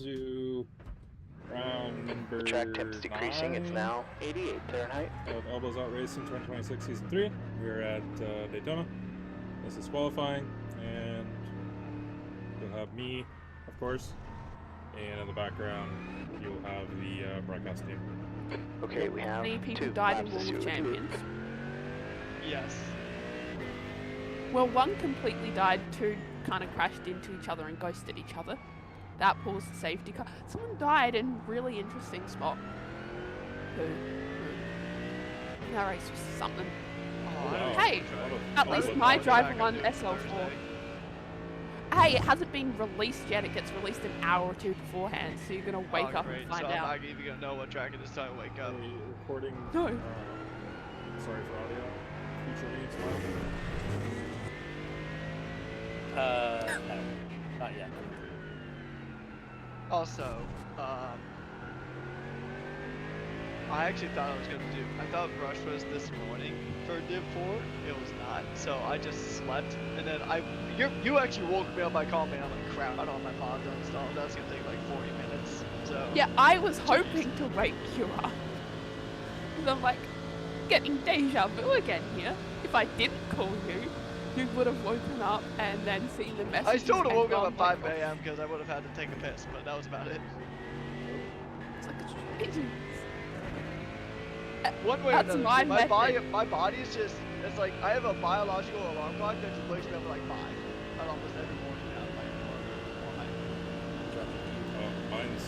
to round number Track temps decreasing. 9 It's now 88 Fahrenheit. of Elbows Out Racing 2026 Season 3. We're at Daytona. This is qualifying, and you'll have me, of course, and in the background you'll have the broadcast team. Okay, we have Many people 2 died in laps Wall to of do. Champions. Yes. Well, one completely died, two kind of crashed into each other and ghosted each other. That paused the safety car. Someone died in a really interesting spot. Who? That race was something. Oh, Wow. Hey, at least my driver won SL4. Hey, it hasn't been released yet. It gets released an hour or two beforehand, so you're gonna wake up great. and find so out. I'm not even gonna know what track it is until I wake Are up. we recording? No. Sorry for audio. Future me as well. No, not yet. Also, I actually thought I was gonna do. I thought Rush was this morning for Div 4. It was not. So I just slept, and then you actually woke me up by calling me. And I'm like, crap, I don't have my pod installed. That's gonna take like 40 minutes. So Yeah, I was hoping to wake you up. 'Cause I'm like, getting deja vu again here. If I didn't call you, you would have woken up and then seen the message. I still would have woken up at 5 a.m. because I would have had to take a piss, but that was about it. It's like, it's One way That's or my another, method. my body is just, it's like, I have a biological alarm clock that just wakes me up at like 5. At almost every morning now. Like, Mine's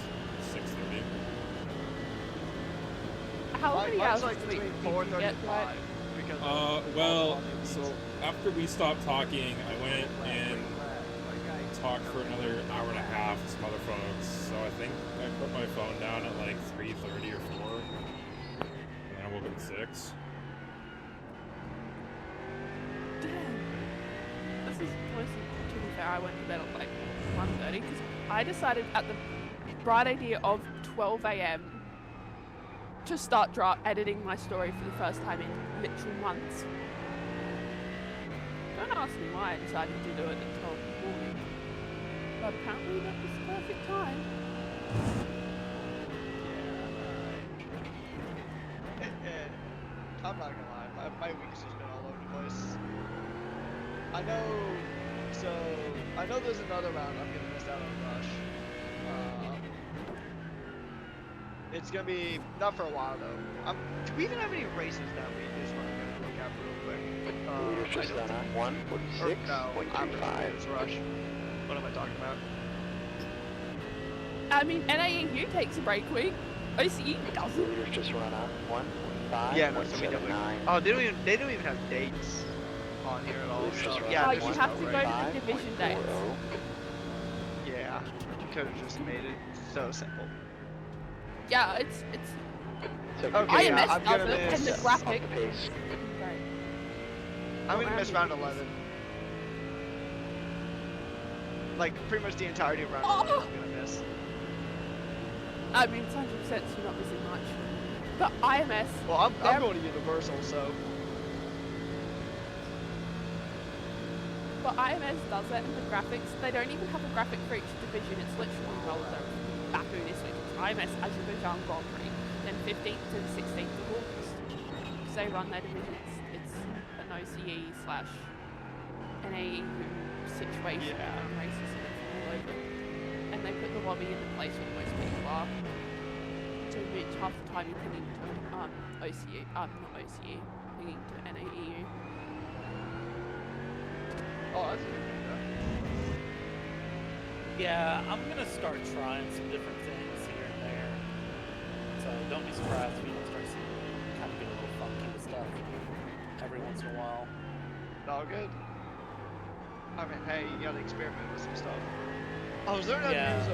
6:30. how many mine's hours like of sleep between did 4:30 you get, and right? 5. Because Well, so after we stopped talking, I went and talked for another hour and a half with some other folks. So I think I put my phone down at like 3:30 or 4, and then I woke up at 6. Damn. This is mostly, to be fair, I went to bed at like 1:30 because I decided at the bright idea of 12 a.m. to start editing my story for the first time in literal months. Don't ask me why I decided to do it at 12 in the morning. But apparently that was the perfect time. I'm not gonna lie, my week's just been all over the place. I know there's another round I'm gonna miss out on Rush. It's gonna be, not for a while though. Do we even have any races that week? Is what I'm gonna look at real quick. Leader's just done on 146.35. It's Rush. What am I talking about? I mean, NAEU takes a break week. OCE doesn't. Leader's just run on 145. Yeah, no, so we definitely. 179. Oh, they don't even have dates on here at all. Leader's just So, run yeah, Oh, on you there's have no to go race. to the division dates. 145.40. Yeah, you could have just made it so simple. Yeah, it's So Okay, IMS I'm gonna does it, and the miss- graphic. off the pace. Right. I'm gonna Round miss round is- 11. Like, pretty much the entirety of round Oh! 11 I'm gonna miss. I mean, it's 100% so you're not missing much. But IMS, Well, I'm They're- going to Universal, so. but IMS does that in the graphics. They don't even have a graphic for each division. It's literally rather Baku this week. It's IMS Azerbaijan Grand Prix. Then 15th to the 16th of August. Because they run their divisions. It's an OCE / NAEU situation Yeah. and races and it's all over. And they put the lobby in the place where most people are. So which half the time you're pinging to OCE, not OCE, pinging to NAEU. Oh, that's a good thing, though. Yeah, I'm gonna start trying some different things here and there. So don't be surprised if you don't start seeing kind of get a little funky with stuff every once in a while. All good. I mean, hey, you gotta experiment with some stuff. I was learning how to use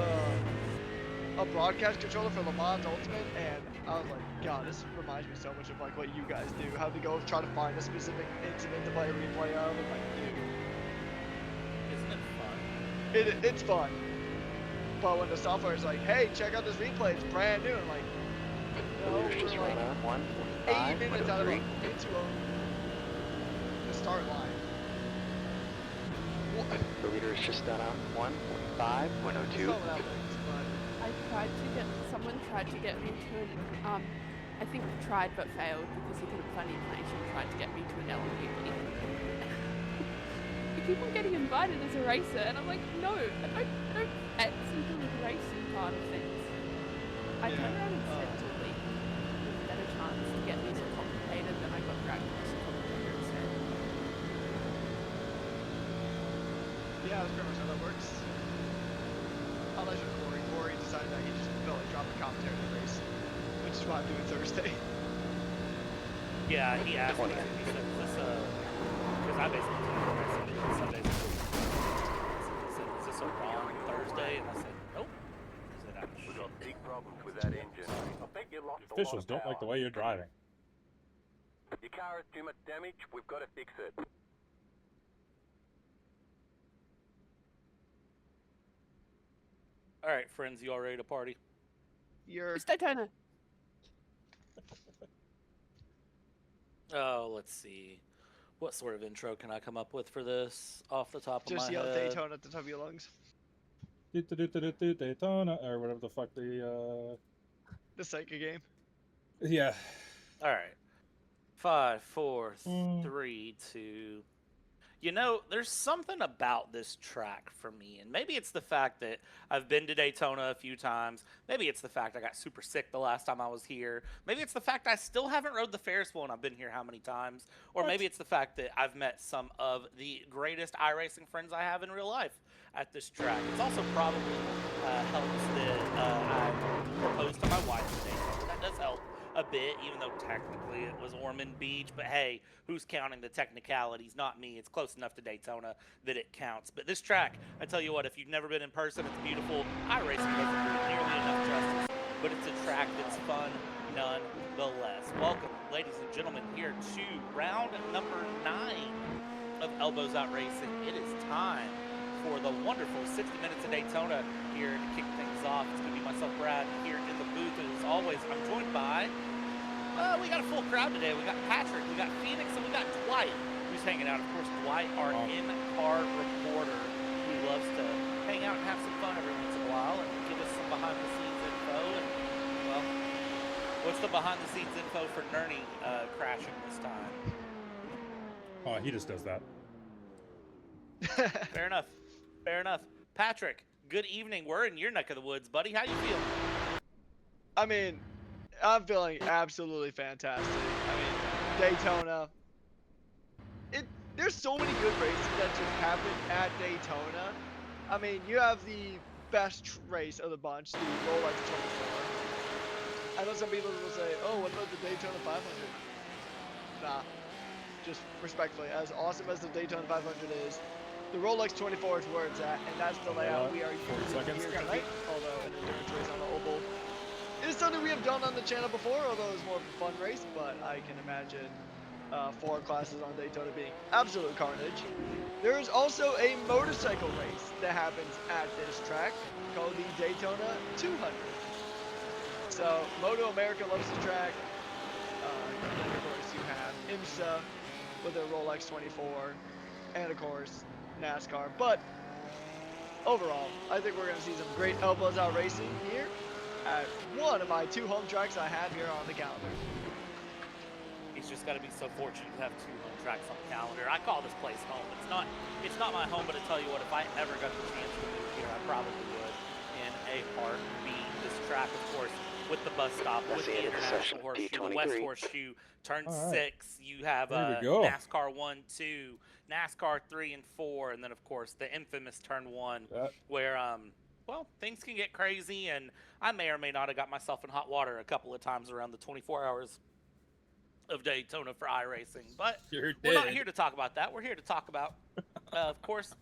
a broadcast controller for Le Mans Ultimate, and I was like, God, this reminds me so much of like what you guys do. How to go try to find a specific incident to play a replay of, and like, dude. Isn't it fun? It's fun. But when the software is like, hey, check out this replay, it's brand new, and like, no, Leader's just we're run like on 8 minutes out of 145.03. into the start line. The leader is just done on 145.02. Some of that works, but someone tried to get me to I think tried but failed because he couldn't find information, tried to get me to an LMP. I keep on getting invited as a racer, and I'm like, no, I don't actually do the racing part of things. I turned around and said to Lee, with a better chance to get me so complicated, then I got dragged into some complicated instead. Yeah, that's pretty much how that works. Unless you're Corey. Corey decided that he just felt like dropping commentary in the race, which is what I'm doing Thursday. Yeah, he asked me. He said, "Is this because I basically told him, I said, Sundays. He said, "Is this a wrong Thursday?" And I said, "Nope." He said, "I'm We got big problems with that engine. I think you lost a lot Officials of don't like the power. way you're driving. Your car has too much damage. We've got to fix it. All right, friends, you all ready to party?" You're It's Daytona. Oh, let's see. What sort of intro can I come up with for this off the top of just my yell head? Daytona at the top of your lungs. Daytona, or whatever the fuck The Psychic game. Yeah. All right. 5, 4, Mm. 3, 2. You know, there's something about this track for me, and maybe it's the fact that I've been to Daytona a few times. Maybe it's the fact I got super sick the last time I was here. Maybe it's the fact I still haven't rode the Ferris wheel and I've been here how many times. Or maybe it's the fact that I've met some of the greatest iRacing friends I have in real life at this track. It's also probably helps that I proposed to my wife today. That does help a bit, even though technically it was Ormond Beach. But hey, who's counting the technicalities? Not me. It's close enough to Daytona that it counts. But this track, I tell you what, if you've never been in person, it's beautiful. iRacing doesn't do nearly enough justice, but it's a track that's fun nonetheless. Welcome, ladies and gentlemen, here to round number 9 of Elbows Out Racing. It is time for the wonderful 60 minutes of Daytona here to kick things off. It's going to be myself, Brad, here in the booth. And as always, I'm joined by, we got a full crowd today. We got Patrick, we got Phoenix, and we got Dwight, who's hanging out. Of course, Dwight, our in-car reporter, who loves to hang out and have some fun every once in a while and give us some behind-the-scenes info. And, well, what's the behind-the-scenes info for Nerney crashing this time? Oh, he just does that. Fair enough. Fair enough. Patrick, good evening. We're in your neck of the woods, buddy. How you feeling? I mean, I'm feeling absolutely fantastic. I mean, Daytona. There's so many good races that just happen at Daytona. I mean, you have the best race of the bunch, the Rolex 24. I know some people will say, "Oh, what about the Daytona 500?" Nah, just respectfully, as awesome as the Daytona 500 is, the Rolex 24 is where it's at, and that's the layout we are using here tonight, although an endurance race on the oval. It is something we have done on the channel before, although it's more of a fun race, but I can imagine 4 classes on Daytona being absolute carnage. There is also a motorcycle race that happens at this track called the Daytona 200. So, Moto America loves the track. Then of course you have IMSA with their Rolex 24, and of course NASCAR. But overall, I think we're going to see some great elbows out racing here at one of my 2 home tracks I have here on the calendar. He's just got to be so fortunate to have 2 home tracks on the calendar. I call this place home. It's not my home, but I tell you what, if I ever got the chance to move here, I probably would in a heartbeat. This track, of course, with the bus stop, with the International Horseshoe, the West Horseshoe, turn 6, you have NASCAR 1, 2, NASCAR 3 and 4, and then of course the infamous turn 1, where well, things can get crazy, and I may or may not have got myself in hot water a couple of times around the 24 hours of Daytona for iRacing. But we're not here to talk about that. We're here to talk about, of course,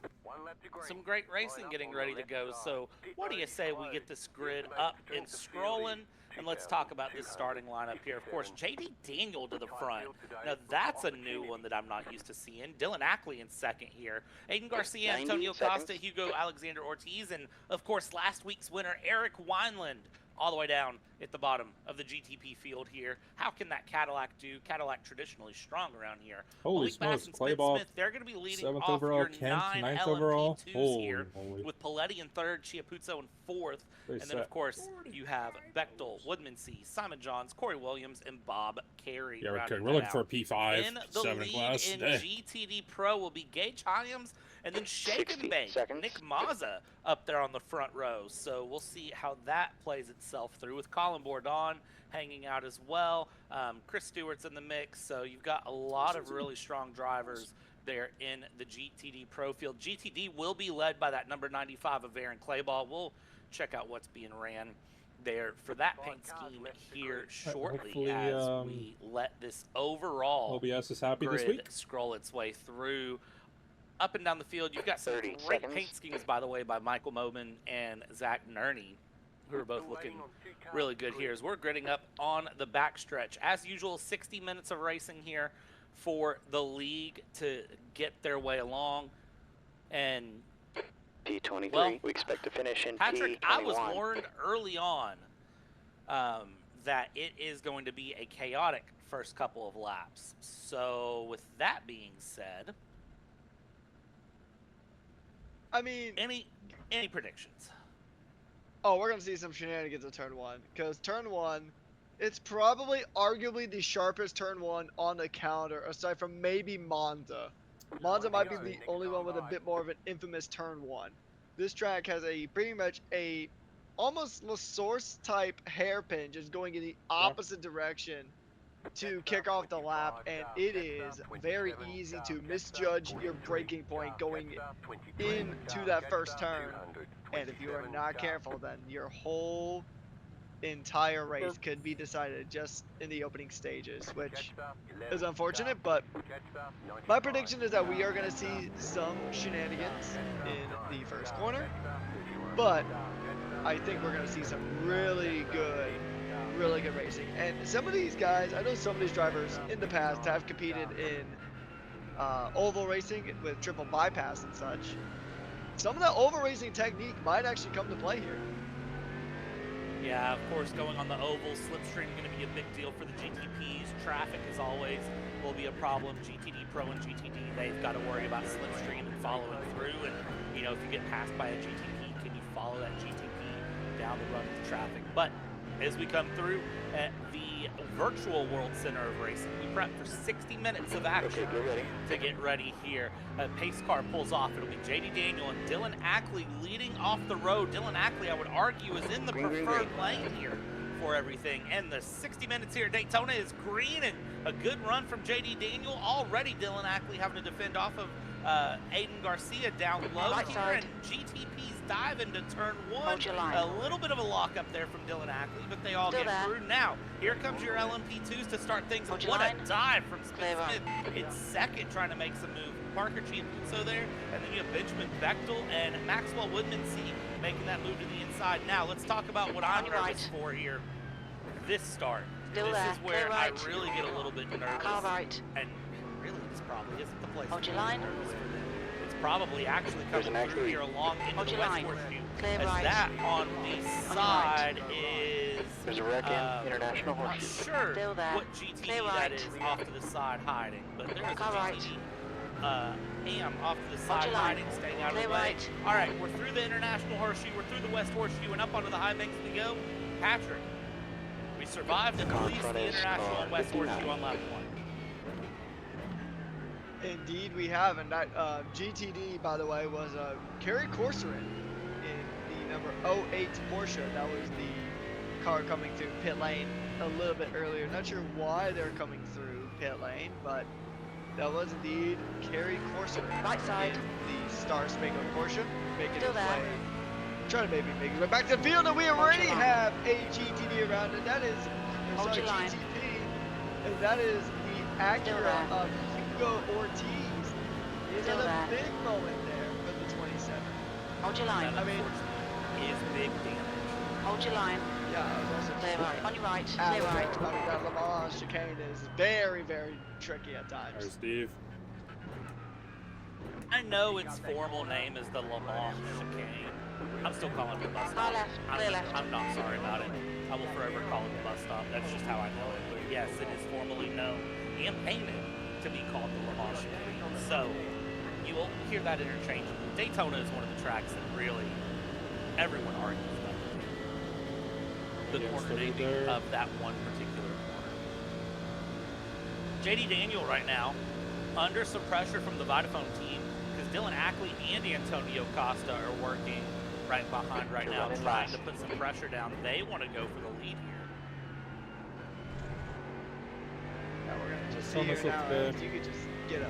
some great racing getting ready to go. So what do you say we get this grid up and scrolling, and let's talk about this starting lineup here. Of course, J.D. Daniel to the front. Now, that's a new one that I'm not used to seeing. Dylan Ackley in second here. Aiden Garcia, Antonio Costa, Hugo Alexander Ortiz, and, of course, last week's winner, Eric Wineland, all the way down at the bottom of the GTP field here. How can that Cadillac do? Cadillac traditionally strong around here. Holy Malik smokes, Bass and Clay Spence Ball, Smith, they're going to be leading 7th off overall, your Kent, 9 9th LMP2s overall. here, Holy. with Paletti in 3rd, Chiapuzzo in 4th, They and then, of course, you have Bechtel, Woodmansee, Simon Johns, Corey Williams, and Bob Carey. Yeah, rounding we're that looking for a out. P5, In the 7 lead class. in GTD Pro will be Gage Hyams, and then Shake 60 and Bake, seconds. Nick Mazza up there on the front row. So we'll see how that plays itself through, with Colin Bourdon hanging out as well. Chris Stewart's in the mix, so you've got a lot of really strong drivers there in the GTD Pro field. GTD will be led by that number 95 of Aaron Clayball. We'll check out what's being ran there for that paint scheme here shortly, Hopefully, as we let this overall OBS is happy this grid week. scroll its way through. Up and down the field, you've got some 30 great seconds. paint schemes, by the way, by Michael Moman and Zach Nerney, who are both looking really good here as we're gridding up on the backstretch. As usual, 60 minutes of racing here for the league to get their way along. And P23, well, we expect to finish in Patrick, P21. I was warned early on that it is going to be a chaotic first couple of laps. So with that being said, I mean, any predictions? oh, we're gonna see some shenanigans at turn 1, because turn 1, it's probably arguably the sharpest turn 1 on the calendar, aside from maybe Monza. Monza might be the only one with a bit more of an infamous turn 1. This track has a pretty much a almost La Source type hairpin, just going in the opposite direction to kick off the lap, and it is very easy to misjudge your braking point going into that first turn. And if you are not careful, then your whole entire race could be decided just in the opening stages, which is unfortunate. But my prediction is that we are going to see some shenanigans in the first corner, but I think we're going to see some really good racing. And some of these guys, I know some of these drivers in the past have competed in oval racing with triple bypass and such. Some of that oval racing technique might actually come to play here. Yeah, of course, going on the oval, slipstream going to be a big deal for the GTPs. Traffic, as always, will be a problem. GTD Pro and GTD, they've got to worry about slipstream and following through. And, you know, if you get passed by a GTP, can you follow that GTP down the run of the traffic? But as we come through at the virtual World Center of Racing, we prep for 60 minutes of action to get ready here. A pace car pulls off. It'll be JD Daniel and Dylan Ackley leading off the road. Dylan Ackley, I would argue, is in the preferred lane here for everything. And the 60 minutes here at Daytona is green, and a good run from JD Daniel. Already Dylan Ackley having to defend off of Aiden Garcia down low Right here, side. and GTP's dive into turn 1. Hold your line. A little bit of a lock up there from Dylan Ackley, but they all Still get there. through. Now, here comes your LMP2s to start things. Hold your What line. a dive from Clear Smith. right. It's second, trying to make some move. Parker Chiapuzzo there, and then you have Benjamin Bechtel and Maxwell Woodmansee making that move to the inside. Now, let's talk about what I'm You're nervous right. for here. This start. Still this there. is where Clear I right. really get a little bit nervous. Car right. And really, this probably isn't the place Hold to your be line. nervous for them. It's probably actually There's coming an through Ackley. here along into Hold the your West line. Horseshoe. Clear As right. that on the right. side is... There's a wreck in International Not Horseshoe. sure Still there. what GTD Clear that right. is off to the side hiding, but there is a Car right. GTD AM off to the Hold side your line. hiding, staying out of Clear the way. right. All right, we're through the International Horseshoe, we're through the West Horseshoe, and up onto the high banks we go. Patrick, we survived at Car least front the is International car and West 59. Horseshoe on lap 1. Indeed, we have, and that GTD, by the way, was Kerry Corcoran in the number 08 Porsche. That was the car coming through pit lane a little bit earlier. Not sure why they're coming through pit lane, but that was indeed Kerry Corcoran Right side. in the Star Spangled Porsche, making Still his there. way. Trying to maybe make his way back to the field, and we already your line. have a GTD around, and that is Hold your line. GTP, and that is the Acura there. of Hugo Ortiz. He's Still at a there. big moment there for the 27. Hold your line. I mean, Is big damage. Hold your line. yeah, I was also Clear right. On your right. I Clear right. mean, that Le Mans chicane is very, very tricky at times. There's Steve. I know its formal name is the Le Mans chicane, I'm still calling it the bus Far stop. left, clear left. I'm not sorry about it. I will forever call it the bus stop. That's just how I know it. But yes, it is formally known and painted to be called the Le Mans Chicane. So you will hear that interchangeably. Daytona is one of the tracks that really everyone argues about. The Yeah, corner so naming there. of that one particular corner. JD Daniel right now under some pressure from the Vodafone team because Dylan Ackley and Antonio Costa are working right behind right You're now, running trying fast. to put some pressure down. They want to go for the lead here. Yeah, we're gonna just see Thomas here looks now. good. If you could just get a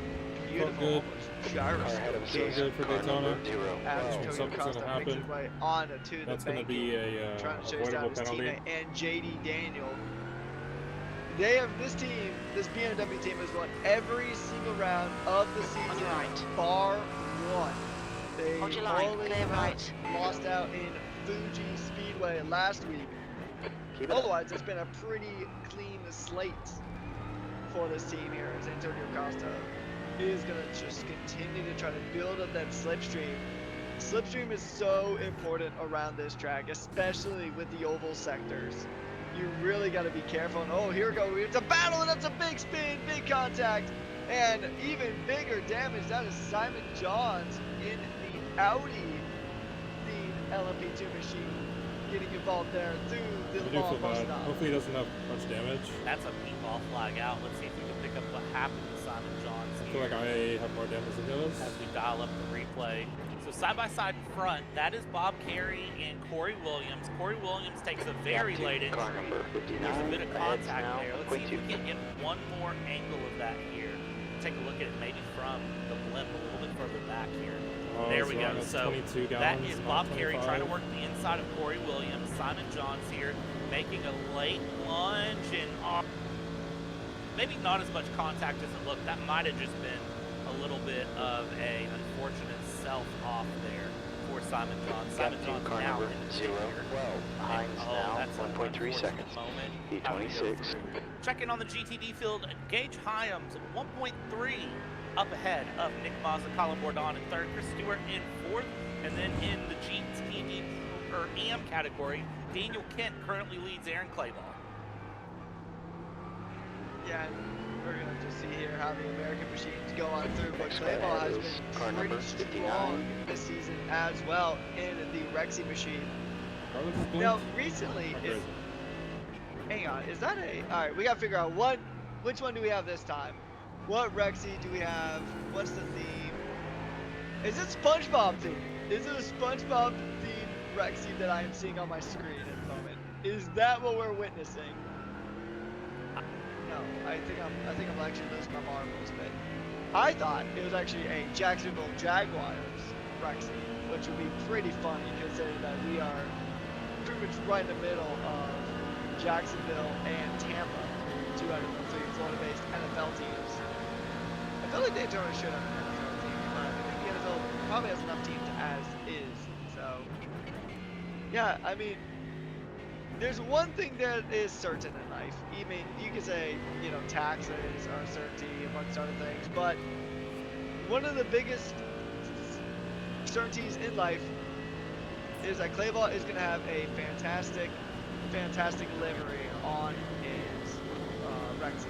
beautiful good. almost Car ahead of gyroscope us Feeling is good for car Daytona. number 0. as Well, Antonio something's Costa gonna makes his happen. way on to the That's gonna bank, be a trying to chase avoidable down his penalty. teammate and JD Daniel. This team, this BMW team has won every single round of the season, right. bar one. They Hold your line, only clear right. lost out in Fuji Speedway last week. keep it up. Otherwise, it's been a pretty clean slate for this team here as Antonio Costa is going to just continue to try to build up that slipstream. Slipstream is so important around this track, especially with the oval sectors. You really got to be careful. And oh, here we go. It's a battle, and that's a big spin, big contact, and even bigger damage. That is Simon Johns in the Audi, the LMP2 machine, getting involved there through the I do long feel bus bad. stop. Hopefully he doesn't have much damage. That's a P-ball flag out. Let's see if we can pick up what happened to Simon Johns I here. feel like I have more damage than he does. As we dial up the replay. So side by side in front, that is Bob Carey and Corey Williams. Corey Williams takes a very Back to late car entry. number 59. There's a bit of Ahead's contact now there. Let's see if 0.2. we can get one more angle of that here. Take a look at it maybe from the blimp a little bit further back here. Oh, There we go. that's So 22 that gallons, is not Bob Carey trying to 25. work the inside of Corey Williams. Simon Johns here making a late lunge and maybe not as much contact as it looked. That might have just been a little bit of a unfortunate self-off there for Simon Johns. Simon Gap to Johns car now number in the 0. picture. Well, Hines now That's an 1.3 unfortunate seconds. moment. Having to go E26. through. Checking on the GTD field, Gage Hyams 1.3 up ahead of Nick Mazza, Colin Bourdon in third, Chris Stewart in fourth, and then in the GTD or AM category, Daniel Kent currently leads Aaron Clayball. Yeah, and we're gonna just see here how the American machines go on through, but Next Clayball guy has is car been number pretty 59. strong this season as well in the Rexy machine. Carlos is good. Now, recently, Not is, great. hang on, is that a? All right, we gotta figure out which one do we have this time? What Rexy do we have? What's the theme? Is it SpongeBob theme? Is it a SpongeBob themed Rexy that I am seeing on my screen at the moment? Is that what we're witnessing? No, I think I'm actually losing my marbles, but I thought it was actually a Jacksonville Jaguars Rexy, which would be pretty funny considering that we are pretty much right in the middle of Jacksonville and Tampa, two out of the three Florida-based NFL teams. I feel like Daytona should have an NFL team, but I think the NFL probably has enough teams as is. So, yeah, I mean, there's one thing that is certain in life. Even you could say, you know, taxes are a certainty amongst other things, but one of the biggest certainties in life is that Clayball is going to have a fantastic livery on his Rexy.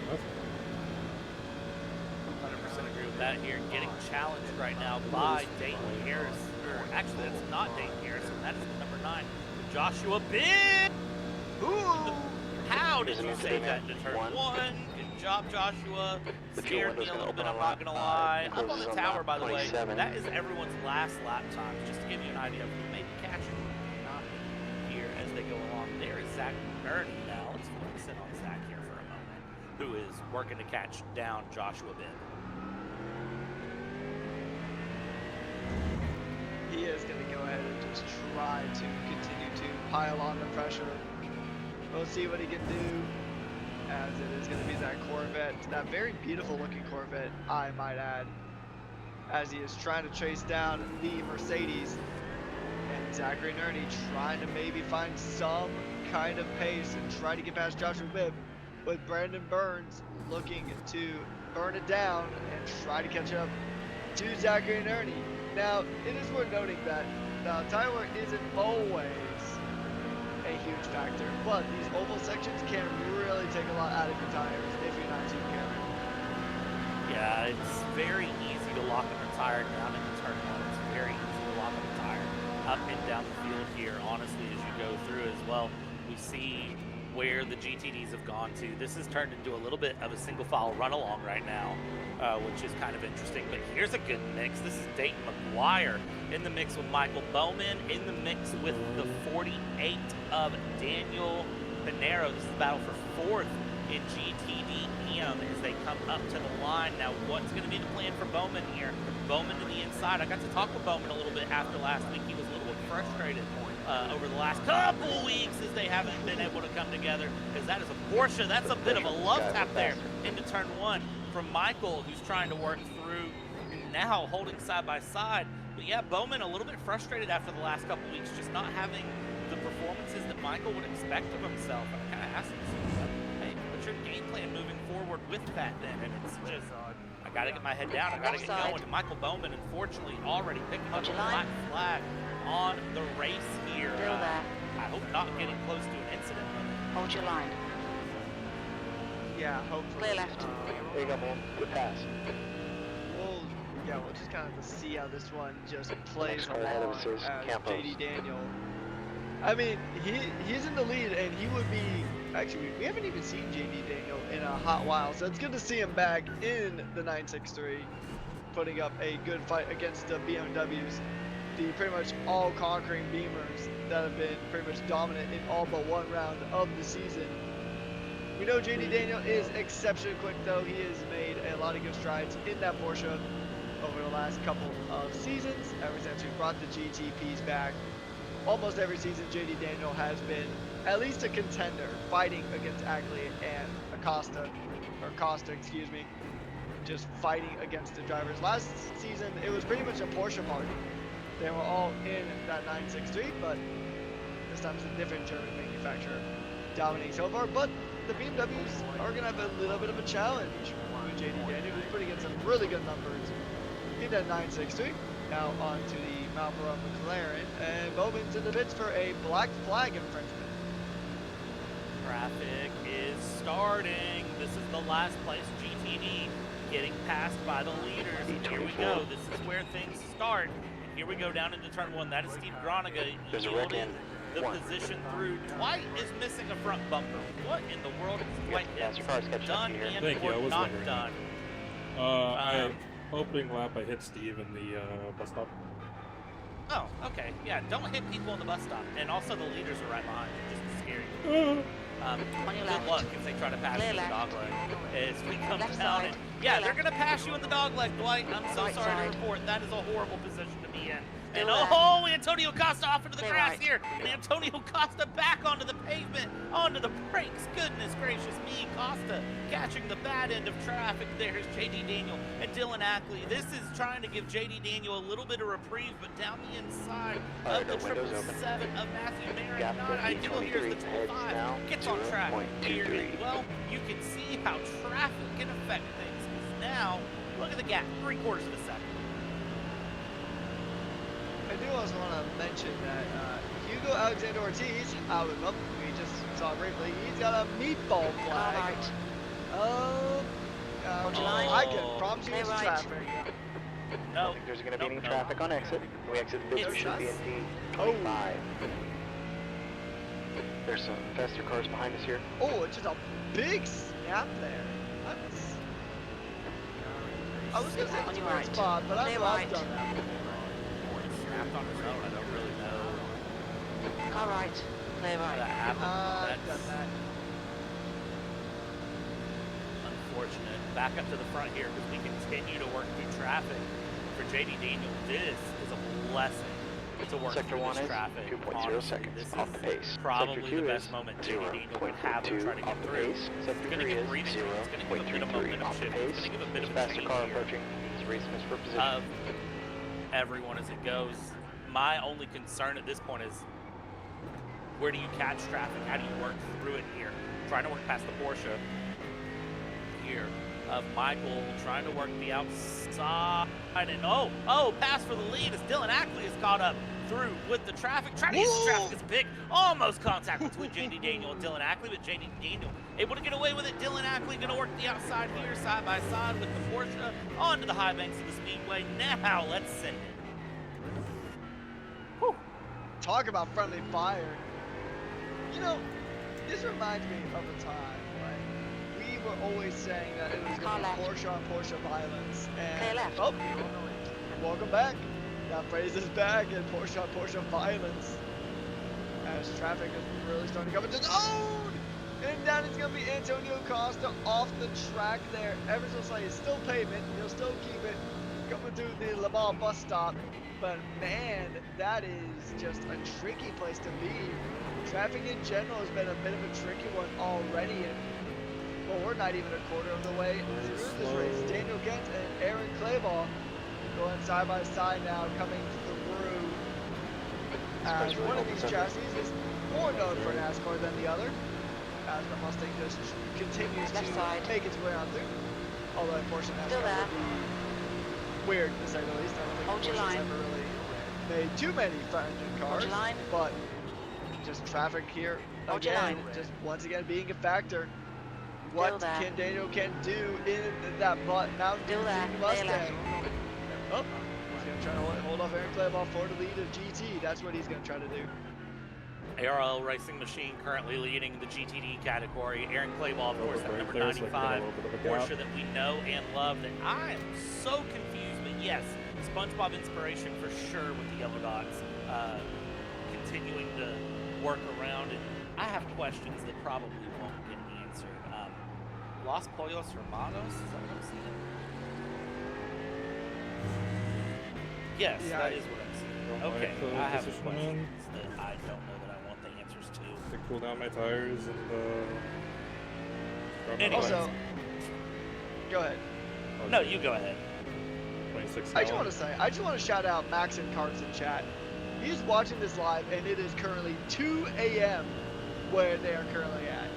100% agree with that here. Getting challenged right now by Dayton Harris. Or actually, that's not Dayton Harrison. That is number 9, Joshua Bibb. Ooh! How did Here's an you say incident that at into turn 1. 1? Good job, Joshua. The fuel Scared me window's a gonna little bit, open I'm on not lap going to lie. Up on closes the on tower, lap by the way, 27. that is everyone's last lap time, just to give you an idea of who may be catching who not here as they go along. There is Zach Murdy now. Let's focus in on Zach here for a moment, who is working to catch down Joshua Bibb. He is going to go ahead and just try to continue to pile on the pressure. We'll see what he can do, as it is going to be that Corvette, that very beautiful looking Corvette, I might add, as he is trying to chase down the Mercedes. And Zachary Nerney trying to maybe find some kind of pace and try to get past Joshua Bibb, with Brandon Burns looking to burn it down and try to catch up to Zachary Nerney. Now, it is worth noting that Now, tire wear isn't always a huge factor, but these oval sections can really take a lot out of your tires if you're not too careful. Yeah, it's very easy to lock a tire down in the turn one. It's very easy to lock a tire up and down the field here, honestly, as you go through as well. We see where the GTDs have gone to. This has turned into a little bit of a single file run along right now, which is kind of interesting. But here's a good mix. This is Dayton McGuire in the mix with Michael Bowman, in the mix with the 48 of Daniel Pinero. This is the battle for fourth in GTD EM as they come up to the line. Now, what's going to be the plan for Bowman here? Bowman to the inside. I got to talk with Bowman a little bit after last week. He was a little bit frustrated over the last couple weeks as they haven't been able to come together, because that is a Porsche. That's a bit of a love tap there into turn one from Michael, who's trying to work through now, holding side by side. But yeah, Bowman a little bit frustrated after the last couple weeks, just not having the performances that Michael would expect of himself. And I kind of asked him, hey, what's your game plan moving forward with that then? And it's just, I got to get my head down. I got to get going. And Michael Bowman, unfortunately, already picking up a black flag on the race here. Still there. I hope not getting close to an incident. Hold your line. Yeah, hopefully. Clear left. There you go, man. Good pass. We'll just kind of see how this one just plays Next car ahead of along us is as Campos. JD Daniel. I mean, he's in the lead, and he would be. Actually, we haven't even seen JD Daniel in a hot while, so it's good to see him back in the 963, putting up a good fight against the BMWs, the pretty much all-conquering Beamers that have been pretty much dominant in all but one round of the season. We know JD Daniel is exceptionally quick, though. He has made a lot of good strides in that Porsche over the last couple of seasons, ever since we brought the GTPs back. Almost every season, JD Daniel has been at least a contender, fighting against Ackley and Costa, excuse me, just fighting against the drivers. Last season, it was pretty much a Porsche party. They were all in that 963, but this time it's a different German manufacturer dominating so far. But the BMWs are going to have a little bit of a challenge with JD Daniel, who's putting in some really good numbers in that 963. Now on to the Marlboro McLaren, and Bowman's in the pits for a black flag infringement. Traffic is starting. This is the last place GTD getting passed by the leaders. And here we go. This is where things start. And here we go down into turn one. That is Steve Groniga yielding the position through. Dwight is missing a front bumper. What in the world is Dwight done and or not done? Opening lap, I hit Steve in the bus stop. Oh, okay. Yeah, don't hit people in the bus stop. And also the leaders are right behind you, just to scare you. Good luck if they try to pass you in the dog leg. As we come down and, yeah, they're going to pass you in the dog leg, Dwight. I'm so sorry to report. That is a horrible position to be in. And oh, Antonio Costa off into the grass here. And Antonio Costa back onto the pavement, onto the brakes. Goodness gracious me. Costa catching the bad end of traffic. There's JD Daniel and Dylan Ackley. This is trying to give JD Daniel a little bit of reprieve, but down the inside of the 777 of Matthew Marin. Not ideal. Here's the 25. Gets on track here. Well, you can see how traffic can affect things. Now, look at the gap, 3/4 of a second. I do also want to mention that Hugo Alexander Ortiz, we just saw briefly, he's got a meatball flag. I can promise you it's traffic. I don't think there's going to be any traffic on exit. We exit the pits, we should be in D25. There's some faster cars behind us here. Oh, it's just a big snap there. I was going to say it's a weird spot, but I've done that before. Snapped on his own, I don't really know. Car right. Clear right. That happened. I've That's done that. unfortunate. Back up to the front here because we continue to work through traffic. For JD Daniel, this is a blessing to work Sector through 1 this is traffic. 2.0 Honestly, seconds this off is the pace. probably Sector 2 the best is moment JD Daniel would have to 0.2 try to off get the through. pace. It's Sector going to 3 give is breathing room. It's going to give a bit of 0.33 momentum off the shift. It's pace. going to give a bit There's of a a faster change car here approaching. He's racing us for position. of everyone as it goes. My only concern at this point is, where do you catch traffic? How do you work through it here? Trying to work past the Porsche here of Michael, trying to work the outside, and pass for the lead as Dylan Ackley is caught up through with the traffic, trying to get the traffic. It's big, almost contact between JD Daniel and Dylan Ackley, but JD Daniel able to get away with it. Dylan Ackley going to work the outside here, side by side with the Porsche onto the high banks of the Speedway. Now let's send it. Whew. Talk about friendly fire. You know, this reminds me of a time when we were always saying that it was going to be Porsche on Porsche violence. And, oh, welcome back. That phrase is back, and Porsche on Porsche violence. As traffic is really starting to come into zone! And down is going to be Antonio Costa off the track there. Ever so slightly, it's still pavement. He'll still keep it coming through the Le Mans bus stop. But man, that is just a tricky place to be. Traffic in general has been a bit of a tricky one already. And, well, we're not even a quarter of the way through this race. Daniel Kent and Aaron Clayball going side by side now, coming through. As one of these chassis is more known for NASCAR than the other. As the Mustang just continues to make its way on through. Although unfortunately NASCAR would be weird to say the least. I don't think Porsche's ever really made too many front engine cars. But just traffic here again, just once again being a factor. What can Daniel Kent do in that Mountain Dew Mustang? Oh, he's going to try to hold off Aaron Clayball for the lead of GT. That's what he's going to try to do. ARL Racing Machine currently leading the GTD category. Aaron Clayball, of course, that number 95 Porsche that we know and love. That I am so confused, but yes, SpongeBob inspiration for sure with the yellow dots. Continuing to work around, and I have questions that probably won't get answered. Los Pollos Hermanos, is that what I'm seeing? Yes, yeah, that is what I'm seeing. Okay, I have questions that I don't know that I want the answers to. To cool down my tires and also, go ahead. No, you go ahead. 26. I just want to shout out Max and Carts in chat. He's watching this live, and it is currently 2 a.m. where they are currently at.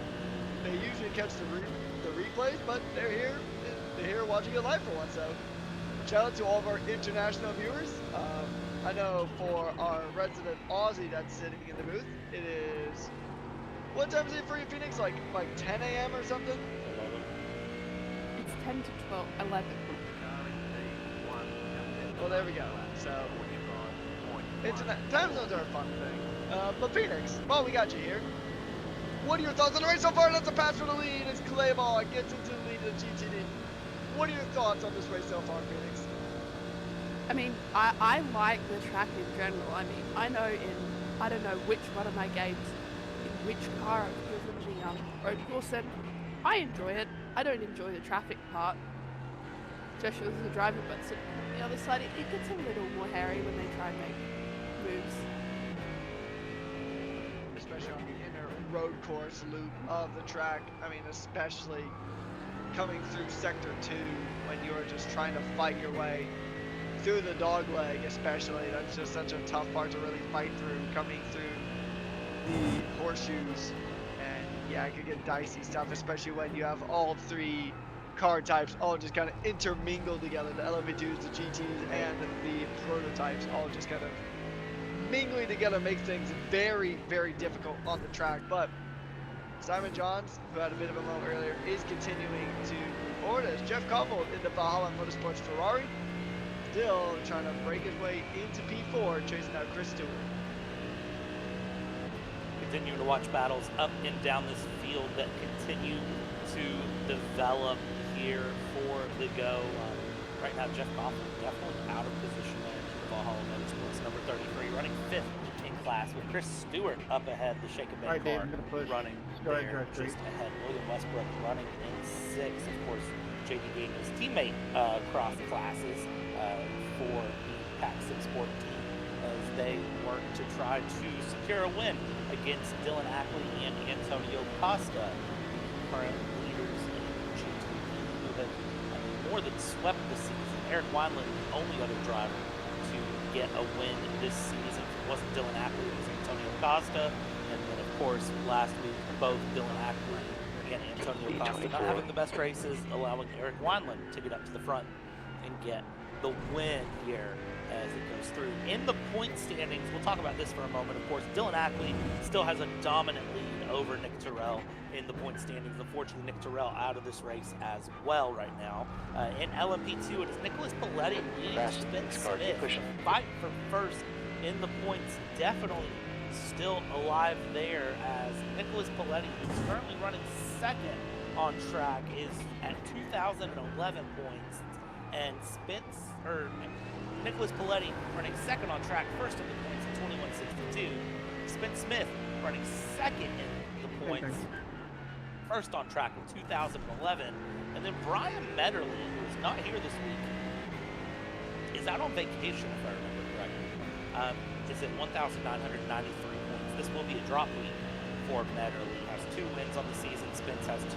They usually catch the replays, but they're here watching it live for once. So, shout out to all of our international viewers. I know for our resident Aussie that's sitting in the booth, it is. What time is it for you, Phoenix? Like 10 a.m. or something? 11. It's 10 to 12, 11. Well, there we go. So, time zones are a fun thing. But Phoenix, while we got you here, what are your thoughts on the race so far? That's a pass for the lead as Clayball gets into the lead of the GTD. What are your thoughts on this race so far, Phoenix? I mean, I like the track in general. I mean, I don't know which one of my games, in which car I've given the road course, and I enjoy it. I don't enjoy the traffic part, especially as a driver, but on the other side, it gets a little more hairy when they try and make moves. Especially on the inner road course loop of the track. I mean, especially coming through Sector 2 when you're just trying to fight your way through the dog leg, especially. That's just such a tough part to really fight through, coming through the horseshoes. And yeah, it could get dicey stuff, especially when you have all three car types all just kind of intermingled together. The LMP2s, the GTs, and the prototypes all just kind of mingling together makes things very, very difficult on the track. But Simon Johns, who had a bit of a moment earlier, is continuing to move forward as Jeff Koppel in the Valhalla Motorsports Ferrari, still trying to break his way into P4, chasing out Chris Stewart. Continuing to watch battles up and down this field that continue to develop here for the go. Right now, Jeff Koppel definitely out of position there in the Valhalla Motorsports, number 33, running 5th in class with Chris Stewart up ahead, the Shake a Bend car running there just ahead. William Westbrook running in 6th. Of course, JD Daniels' teammate across classes for the Pack 6 Sport team as they work to try to secure a win against Dylan Ackley and Antonio Costa, current leaders in GT, who have more than swept the season. Eric Wineland, the only other driver to get a win this season. It wasn't Dylan Ackley, it was Antonio Costa. And then, of course, last week, both Dylan Ackley and Antonio Costa not having the best races, allowing Eric Wineland to get up to the front and get the win here as it goes through. In the point standings, we'll talk about this for a moment. Of course, Dylan Ackley still has a dominant lead over Nick Terrell in the point standings. Unfortunately, Nick Terrell out of this race as well right now. In LMP2, it is Nicholas Paletti leads Spin Smith. Fight for first in the points, definitely still alive there, as Nicholas Paletti, who's currently running second on track, is at 2,011 points, and Nicholas Paletti running second on track, first in the points at 2162. Spin Smith running second in the points, first on track with 2,011. And then Brian Medderly, who is not here this week, is out on vacation, if I remember correctly. Is at 1,993 points. This will be a drop week for Medderly. Has 2 wins on the season. Spence has 2.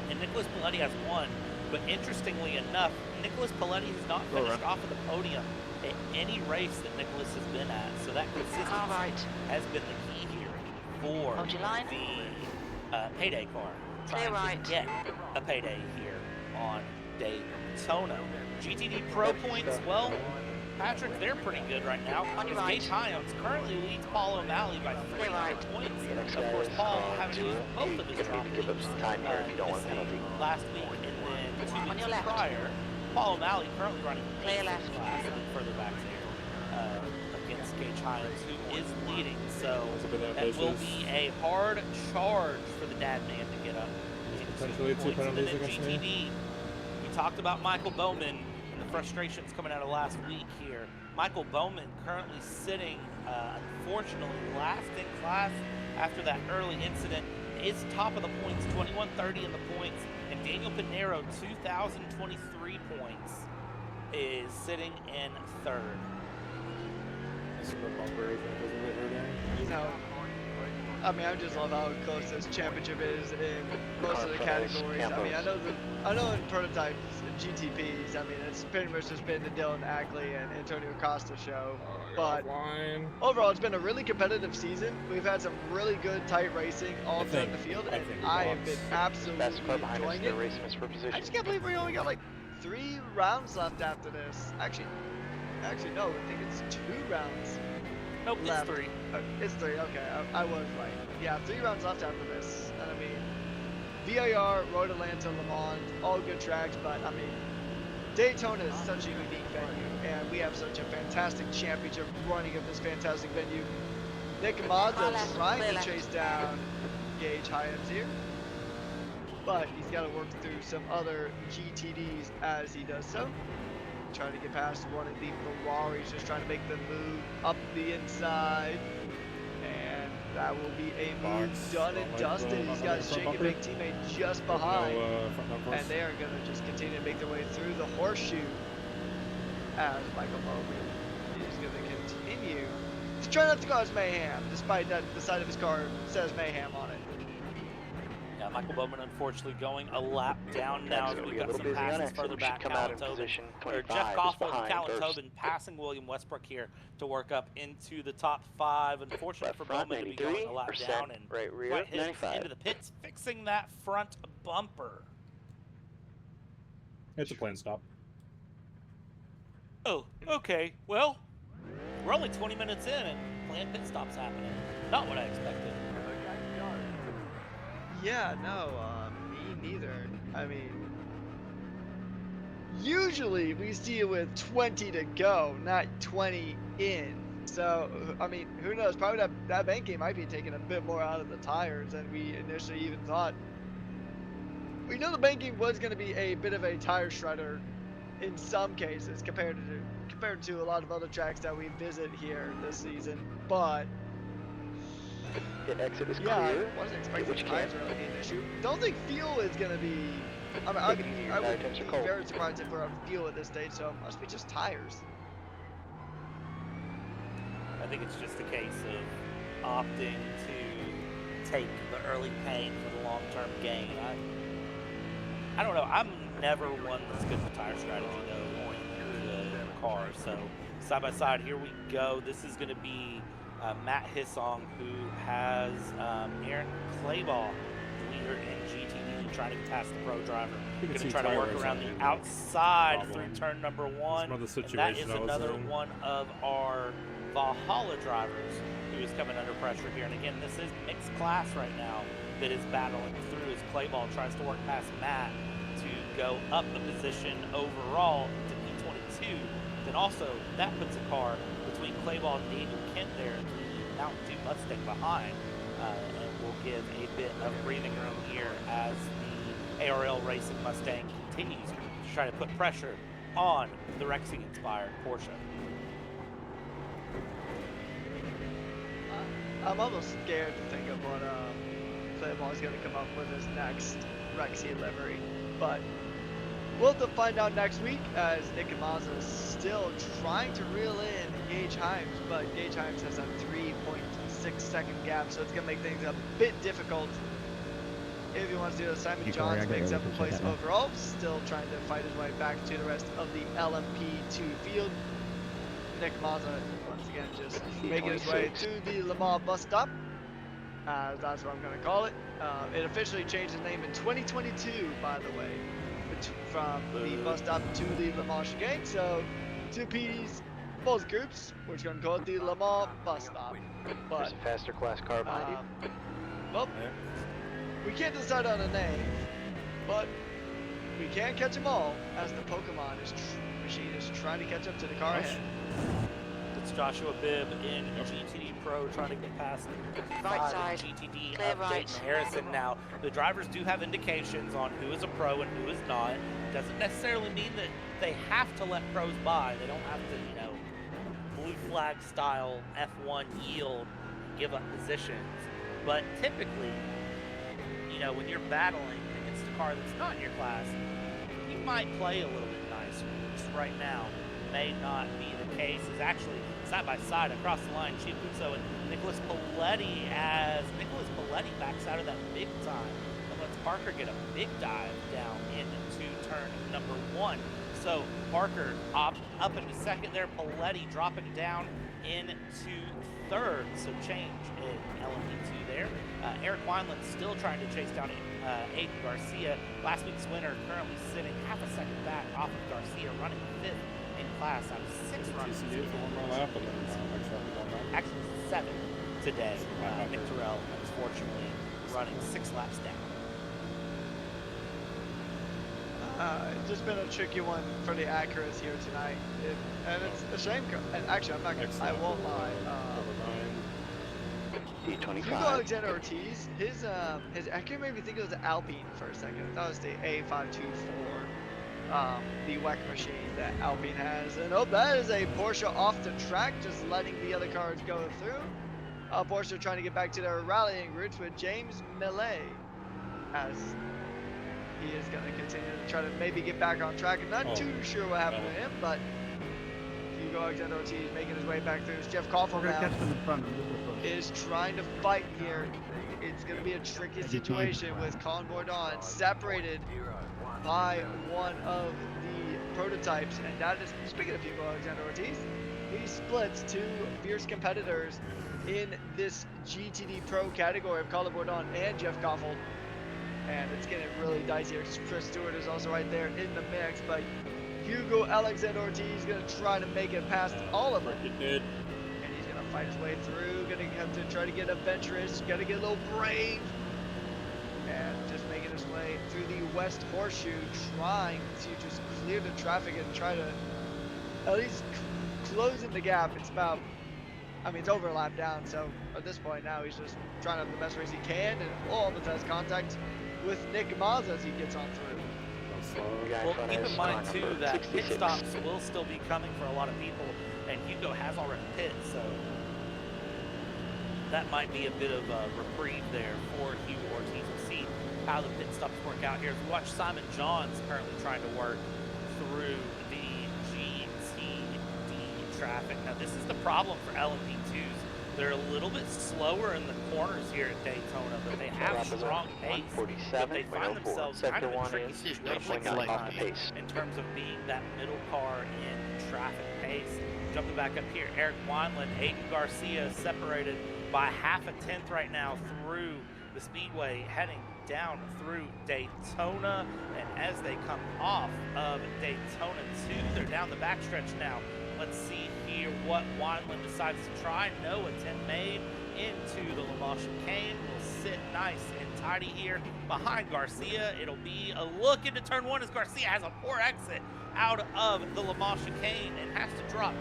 And Nicholas Paletti has 1. But interestingly enough, Nicholas Paletti has not finished off of the podium at any race that Nicholas has been at. So that consistency has been the key here for the payday car. Trying to get a payday here on Daytona. GTD Pro points, well, Patrick, they're pretty good right now. Gage Hyams currently leads Paul O'Malley by 300 points. Of course, Paul having used both of his drop leads last week, and then 2 weeks prior, Paul O'Malley currently running last and then further back here against Gage Hyams, who is leading. So that will be a hard charge for the dad man to get up. Potentially 2 penalties against GTD, me. we talked about Michael Bowman and the frustrations coming out of last week here. Michael Bowman currently sitting, unfortunately, last in class after that early incident. Is top of the points, 2130 in the points, and Daniel Pinero, 2,023 points, is sitting in third. You know, I mean, I just love how close this championship is in most of the categories. I mean, I know in prototypes, GTPs, I mean, it's pretty much just been the Dylan Ackley and Antonio Costa show. But overall, it's been a really competitive season. We've had some really good, tight racing all throughout the field, and I have been absolutely enjoying it. I just can't believe we only got like 3 rounds left after this. Actually, no, I think it's 2 rounds. Nope, left. it's 3. It's 3, okay, I was right. Yeah, 3 rounds left after this, and I mean, VIR, Road Atlanta, Le Mans, all good tracks, but I mean, Daytona is such a unique venue, and we have such a fantastic championship running of this fantastic venue. Nick Mazda trying to chase down Gage Hyams here, but he's got to work through some other GTDs as he does so. Trying to get past one of the Ferraris, just trying to make the move up the inside. And that will be a move done and dusted. He's got his shaky big teammate just behind. And they are going to just continue to make their way through the horseshoe as Michael Bowman is going to continue to try not to cause mayhem, despite that the side of his car says mayhem on it. Yeah, Michael Bowman unfortunately going a lap down now as we've got some passes further back. Jeff Goffel and Callum Tobin passing William Westbrook here to work up into the top 5. Unfortunate for Bowman to be going a lap down and right hit into the pits, fixing that front bumper. It's a planned stop. Oh, okay. Well, we're only 20 minutes in and planned pit stops happening. Not what I expected. Yeah, no, me neither. I mean, usually we see it with 20 to go, not 20 in. So, I mean, who knows? Probably that banking might be taking a bit more out of the tires than we initially even thought. We know the banking was going to be a bit of a tire shredder in some cases compared to a lot of other tracks that we visit here this season, but exit is yeah, clear. I wasn't expecting tires really being an issue. Don't think fuel is going to be. I mean, I would be very surprised if we're on fuel at this stage, so it must be just tires. I think it's just a case of opting to take the early pain for the long-term gain. I don't know. I'm never one that's good for tire strategy, though, in the car. So, side by side, here we go. This is going to be Matt Hissong, who has Aaron Clayball leader in GTD, trying to get past the pro driver. You can Going to see try to work Tyler's around the having outside problem. through turn number 1. Some other And that situation is I was another in. one of our Valhalla drivers who is coming under pressure here. And again, this is mixed class right now that is battling through as Clayball tries to work past Matt to go up the position overall to P22. Then also, that puts a car between Clayball and Daniel Kent there, the Mountain Dew Mustang behind, and will give a bit of breathing room here as the ARL Racing Mustang continues to try to put pressure on the Rexing-inspired Porsche. I'm almost scared to think of what Clayball is going to come up with his next Rexy livery, but we'll have to find out next week as Nick Mazza is still trying to reel in Gage Himes, but Gage Himes has a 3.6 second gap, so it's going to make things a bit difficult. If he wants to do it, Simon Johns makes 7th place overall, still trying to fight his way back to the rest of the LMP2 field. Nick Mazza, once again, just making his way to the Le Mans bus stop. That's what I'm going to call it. It officially changed its name in 2022, by the way, from the bus stop to the Le Mans chicane. So, two PDs, both groups, we're just going to call it the Le Mans bus stop. But, There's a faster class car behind you. well, we can't decide on a name, but we can catch them all as the Pokemon machine is trying to catch up to the car ahead. It's Joshua Bibb in GTD Pro trying to get past the Right side. GTD Clear of right. Dayton Harrison. Now, the drivers do have indications on who is a pro and who is not. Doesn't necessarily mean that they have to let pros by. They don't have to, blue flag style F1 yield, give up positions. But typically, when you're battling against a car that's not in your class, you might play a little bit nicer. Just right now may not be the case. Is actually side by side across the line, Chiapuzzo and Nicholas Paletti, as Nicholas Paletti backs out of that big time and lets Parker get a big dive down into turn number 1. So Parker up into second there, Paletti dropping down into third. So change in LMP2 there. Eric Wineland still trying to chase down Aiden Garcia. Last week's winner currently sitting half a second back off of Garcia, running 5th in class out of 6 runs. TCU for one more lap, and then next lap is on that. Actually 7 today. Nick Terrell, unfortunately, running 6 laps down. It's just been a tricky one for the Acuras here tonight, and it's a shame. And actually, I won't lie. Hugo Alexander Ortiz, his Acura made me think it was an Alpine for a second. That was the A524, the WEC machine that Alpine has. And that is a Porsche off the track, just letting the other cars go through. Porsche trying to get back to their rallying routes with James Millet, as he is going to continue to try to maybe get back on track. I'm not too sure what happened to him, but Hugo Alexander Ortiz making his way back through. Jeff Koffel now is trying to fight here. It's going to be a tricky situation with Colin Bourdon separated by one of the prototypes, and that is, speaking of Hugo Alexander Ortiz, he splits 2 fierce competitors in this GTD Pro category of Colin Bourdon and Jeff Koffel. And it's getting really dicey here. Chris Stewart is also right there in the mix, but Hugo Alexander Ortiz is going to try to make it past all of them. And he's going to fight his way through, going to have to try to get adventurous, got to get a little brave. And just making his way through the West Horseshoe, trying to just clear the traffic and try to at least closing the gap. It's about, it's over a lap down, so at this point now he's just trying to have the best race he can and almost has contact with Nick Mazza as he gets on through. Well, keep in mind too that pit stops will still be coming for a lot of people, and Hugo has already pit, so that might be a bit of a reprieve there for Hugo Ortiz. We'll see how the pit stops work out here. As we watch Simon Johns currently trying to work through the GTD traffic. Now this is the problem for LMP2s. They're a little bit slower in the corners here at Daytona, but they have strong pace. But they find themselves kind of in a tricky situation sometimes in terms of being that middle car in traffic pace. Jumping back up here, Eric Wineland, Aiden Garcia separated by half a tenth right now through the speedway heading down through Daytona, and as they come off of Daytona 2, they're down the backstretch now. Let's see here what Wineland decides to try. No attempt made into the Le Mans chicane. Will sit nice and tidy here behind Garcia. It'll be a look into turn 1 as Garcia has a poor exit out of the Le Mans chicane and has to drop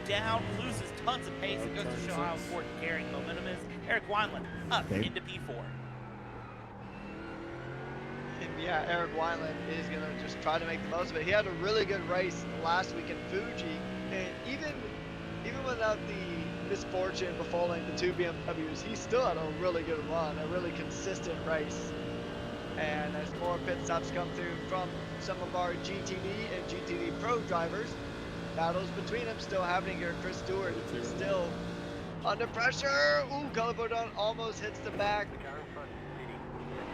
down, loses tons of pace. It goes to show how important carrying momentum is. Eric Wineland up into P4. And yeah, Eric Wineland is going to just try to make the most of it. He had a really good race last week in Fuji, and even without the misfortune befalling the two BMWs, he still had a really good run, a really consistent race. And as more pit stops come through from some of our GTD and GTD Pro drivers, battles between them still happening here. Chris Stewart still under pressure. Ooh, Colin Bourdon almost hits the back.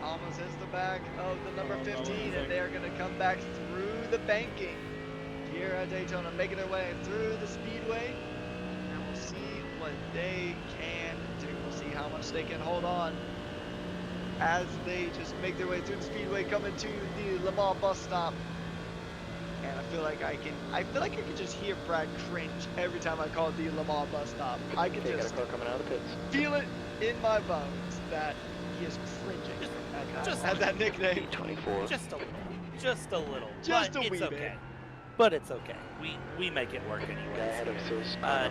Almost hits the back of the number 15, and they are going to come back through the banking here at Daytona, making their way through the speedway, and we'll see what they can do. We'll see how much they can hold on as they just make their way through the speedway, coming to the Le Mans bus stop. And I feel like I can just hear Brad cringe every time I call it the Le Mans bus stop. I can just coming out of the pits. feel it in my bones that he is cringing at that nickname. P24. Just a little. Just a little. Just but a wee it's okay. bit. But it's okay. We make it work anyways.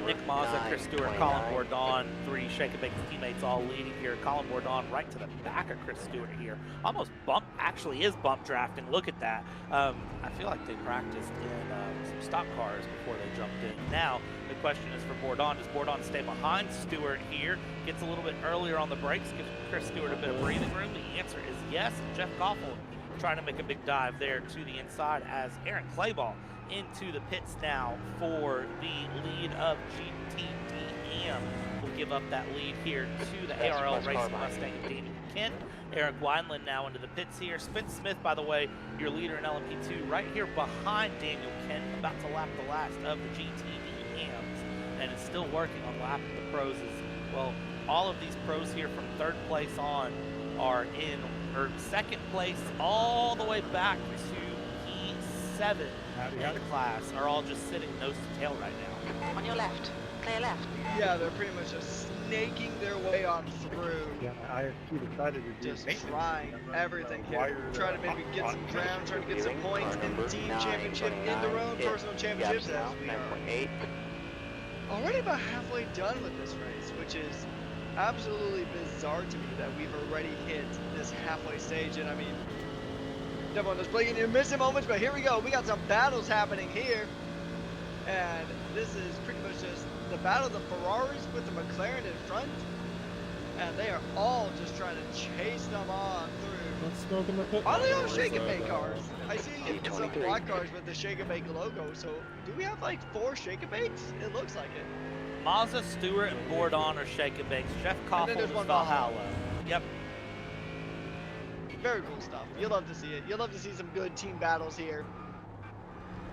Nick Mazza, Chris Stewart, Colin Bourdon, 3 Shake and Bake teammates all leading here. Colin Bourdon right to the back of Chris Stewart here. Almost actually is bump drafting. Look at that. I feel like they practiced in some stock cars before they jumped in. Now, the question is for Bourdon. Does Bourdon stay behind Stewart here? Gets a little bit earlier on the brakes, gives Chris Stewart a bit of breathing room. The answer is yes. Jeff Koffel trying to make a big dive there to the inside as Aaron Clayball into the pits now for the lead of GTDM. Will give up that lead here to the ARL Racing Mustang of Daniel Kent. Eric Wineland now into the pits here. Spence Smith, by the way, your leader in LMP2, right here behind Daniel Kent, about to lap the last of the GTDMs, and is still working on lapping the pros as well. All of these pros here from 3rd place on are in, or 2nd place all the way back to P7 in the class are all just sitting nose to tail right now. On your left. Clear left. Yeah, they're pretty much just snaking their way on through. Yeah, IFQ decided to do Just trying everything here. Trying to maybe get some ground, trying to get some points in the team championship, in their own personal championships, as we are already about halfway done with this race, which is absolutely bizarre to me that we've already hit this halfway stage. And I mean, everyone is playing in missing moments, but here we go. We got some battles happening here, and this is pretty much just the battle of the Ferraris with the McLaren in front, and they are all just trying to chase them on through. Let's smoke in the pit. Are they all Shake and Bake cars? I see some black cars with the Shake and Bake logo. So do we have like 4 Shake and Bakes? It looks like it. Mazza, Stewart, and Bourdon are Shake and Bakes. Jeff Koffel is Valhalla. Yep. Very cool stuff. You'll love to see it. You'll love to see some good team battles here.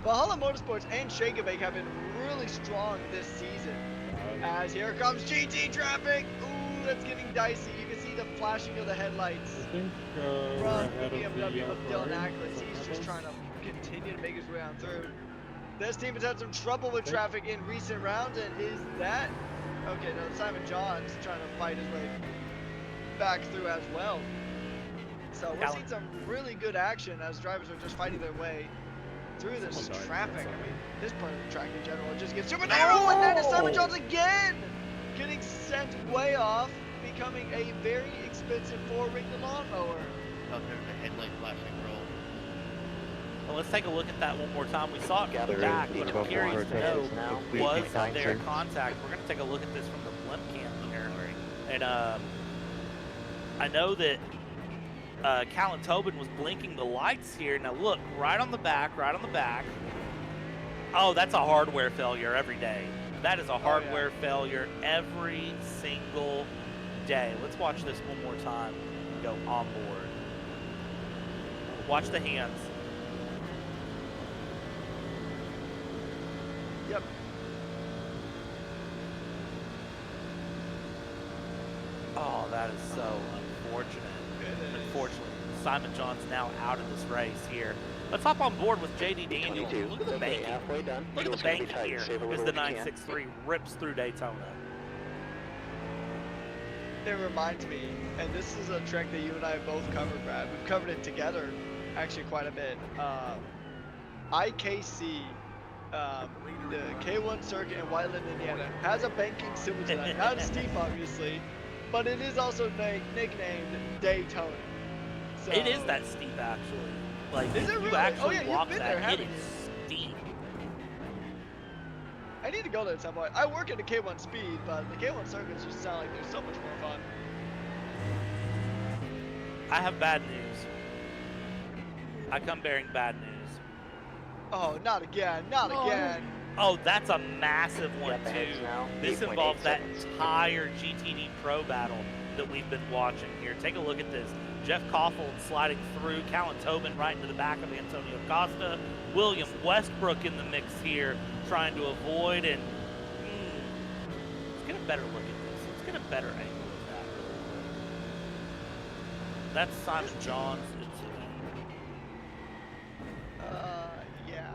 Valhalla Motorsports and Shake and Bake have been really strong this season. As here comes GT traffic. Ooh, that's getting dicey. You can see the flashing of the headlights from the BMW of Dylan Ackles. He's just trying to continue to make his way on through. This team has had some trouble with traffic in recent rounds, and is that... Okay, no, Simon John's trying to fight his way back through as well. So we're seeing some really good action as drivers are just fighting their way through this traffic. I mean, this part of the track in general just gets super narrow, and then it's Simon John's again getting sent way off, becoming a very expensive 4-ring lawnmower. Oh, there's a headlight flashing roll. Well, let's take a look at that one more time. We saw it from the back, but I'm curious to know, was there contact? We're going to take a look at this from the blimp cam here. And I know that Callan Tobin was blinking the lights here. Now look, right on the back. Oh, that's a hardware failure every day. That is a hardware failure every single day. Let's watch this one more time and go on board. Watch the hands. Yep. Oh, that is so Unfortunately, Simon John's now out of this race here. Let's hop on board with JD Daniel. 22. Look at the banking. Halfway done. Look at the Fuel's gonna be banking tight. here Save a as little the if you can. 963 rips through Daytona. It reminds me, and this is a track that you and I have both covered, Brad. We've covered it together, actually quite a bit. IKC, the K1 circuit in Whiteland, Indiana, has a banking similar to that. Not steep, obviously, but it is also nicknamed Daytona. So, It is that steep, actually. Like, Is if it you really? actually Oh, yeah, you've walk been that, there, it haven't is steep. I need to go there at some point. I work at the K1 speed, but the K1 circuits just sound like they're so much more fun. I have bad news. I come bearing bad news. Oh, not again, not again. Oh, that's a massive one, Yep, ahead's too. now This 8.8 involves that seconds. entire GTD Pro battle that we've been watching here. Take a look at this. Jeff Koffel sliding through, Callan Tobin right into the back of Antonio Costa, William Westbrook in the mix here, trying to avoid, and let's get a better look at this. Let's get a better angle of that. That's Simon Johns. Yeah.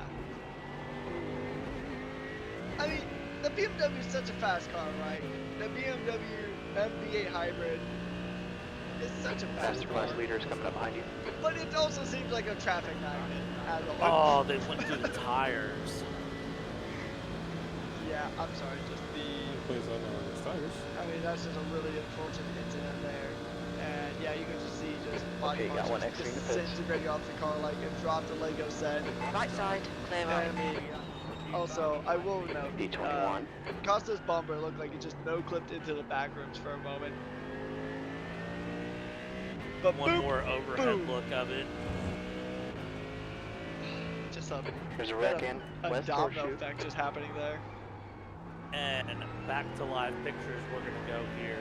I mean, the BMW is such a fast car, right? The BMW MV8 hybrid is such a fast Faster car. class leaders coming up behind you. But it also seems like a traffic magnet as a Oh, they went through the tires. Yeah, I'm sorry, just the... Plays on his tires. I mean, that's just a really unfortunate incident there. And yeah, you can just see just body Okay, got one parts exiting just the pits. disintegrating off the car like it dropped a Lego set. Right side, clear right. I mean, also, I will note, D21. Costa's bumper looked like it just no-clipped into the back rooms for a moment. But One boop, more overhead boom. look of it. Just a, There's a wreck in a West domino Horseshoe. effect just happening there. And back to live pictures, we're going to go here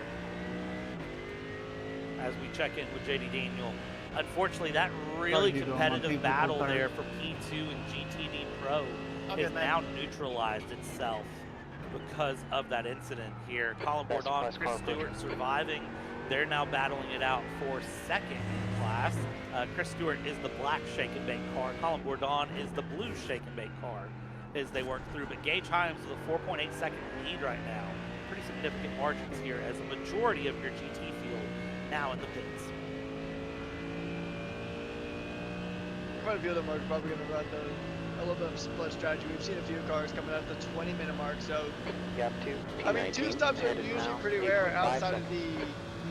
as we check in with JD Daniel. Unfortunately, that really you doing, competitive monkey? battle Sorry. there for P2 and GTD Pro Okay, has man. now neutralized itself because of that incident here. Colin Best Bourdon, class Chris car Stewart approach. surviving. They're now battling it out for second in class. Chris Stewart is the black shake and bake car. Colin Bourdon is the blue shake and bake car as they work through. But Gage Himes with a 4.8 second lead right now. Pretty significant margins here as a majority of your GT field now in the pits. Quite a few of them are probably going to run a little bit of split strategy. We've seen a few cars coming out at the 20-minute mark, so Gap 2. I mean, two stops are Ahead is usually now pretty rare 8.5 outside of seconds.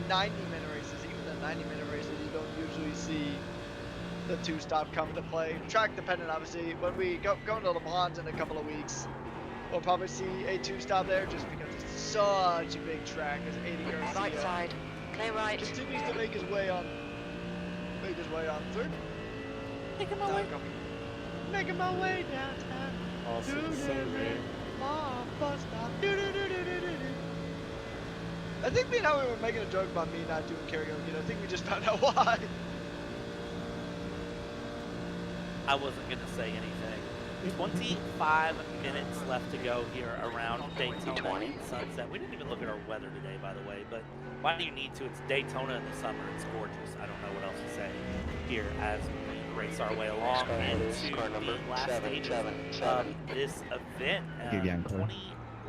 the 90-minute races. Even the 90-minute races, you don't usually see the two-stop come into play. Track dependent, obviously. When we go into Le Mans in a couple of weeks, we'll probably see a two-stop there just because it's such a big track as Eddie Garcia Right side, clear right. continues to make his way on through. Making my way. Making my way downtown. Awesome Sunday. I think me and Howie were making a joke about me not doing karaoke, and I think we just found out why. I wasn't going to say anything. 25 minutes left to go here around Daytona 20. and Sunset. We didn't even look at our weather today, by the way, but why do you need to? It's Daytona in the summer. It's gorgeous. I don't know what else to say here as we race our way along car is into car number the last stages 777. of this event. You're getting clear.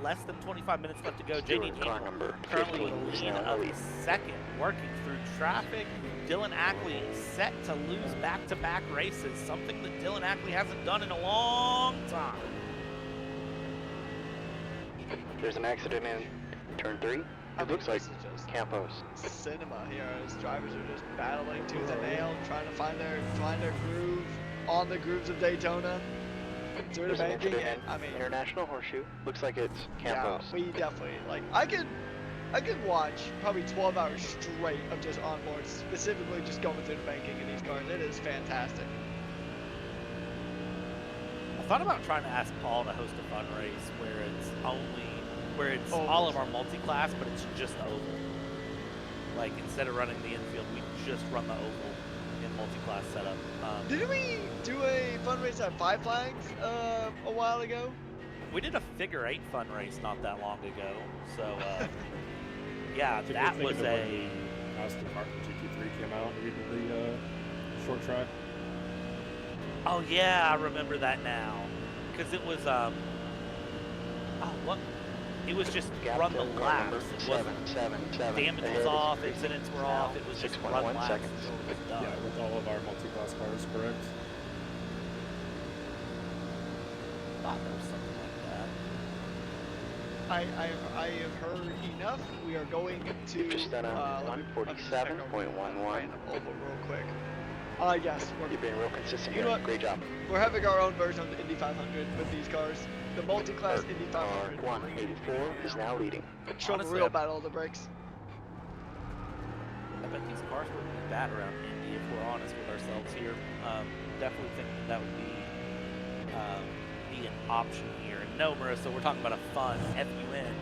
Less than 25 minutes left to go. Stewart, JD car Daniel number currently 15 with a is lead now in the of lead. second, working through traffic. Dylan Ackley set to lose back-to-back races, something that Dylan Ackley hasn't done in a long time. There's an accident in turn 3. It looks like This is just Campos. cinema here as drivers are just battling tooth and nail, trying to find their groove on the grooves of Daytona. Through the There's an banking, incident and in I mean, International Horseshoe. Looks like it's Campos. yeah, we definitely like. I could watch probably 12 hours straight of just onboard, specifically just going through the banking in these cars. It is fantastic. I thought about trying to ask Paul to host a fun race where it's all of our multi-class, but it's just the oval. Like instead of running the infield, we just run the oval in multi-class setup. Didn't we do a fun race at Five Flags a while ago? We did a figure 8 fun race not that long ago, so yeah, I think that we're was thinking of a Aston Martin GT3 came out and we did the short track. Oh yeah, I remember that now. Because it was what? It was just run the laps. It wasn't damage was off, incidents were off. It was just run laps. Yeah, with all of our multi-class cars, correct? Thought there was something like that. I have heard enough. We are going to. You've just done a 147.11. Over real quick. Yes, You're being real consistent You here. know what? Great job. we're having our own version of the Indy 500 with these cars. The multi-class Indy 500. 184 is now leading. Showing Honestly, real battle of the brakes. I bet these cars were really bad around Indy, if we're honest with ourselves here. Definitely think that would be an option here. And no, Marissa, we're talking about a fun F-U-N.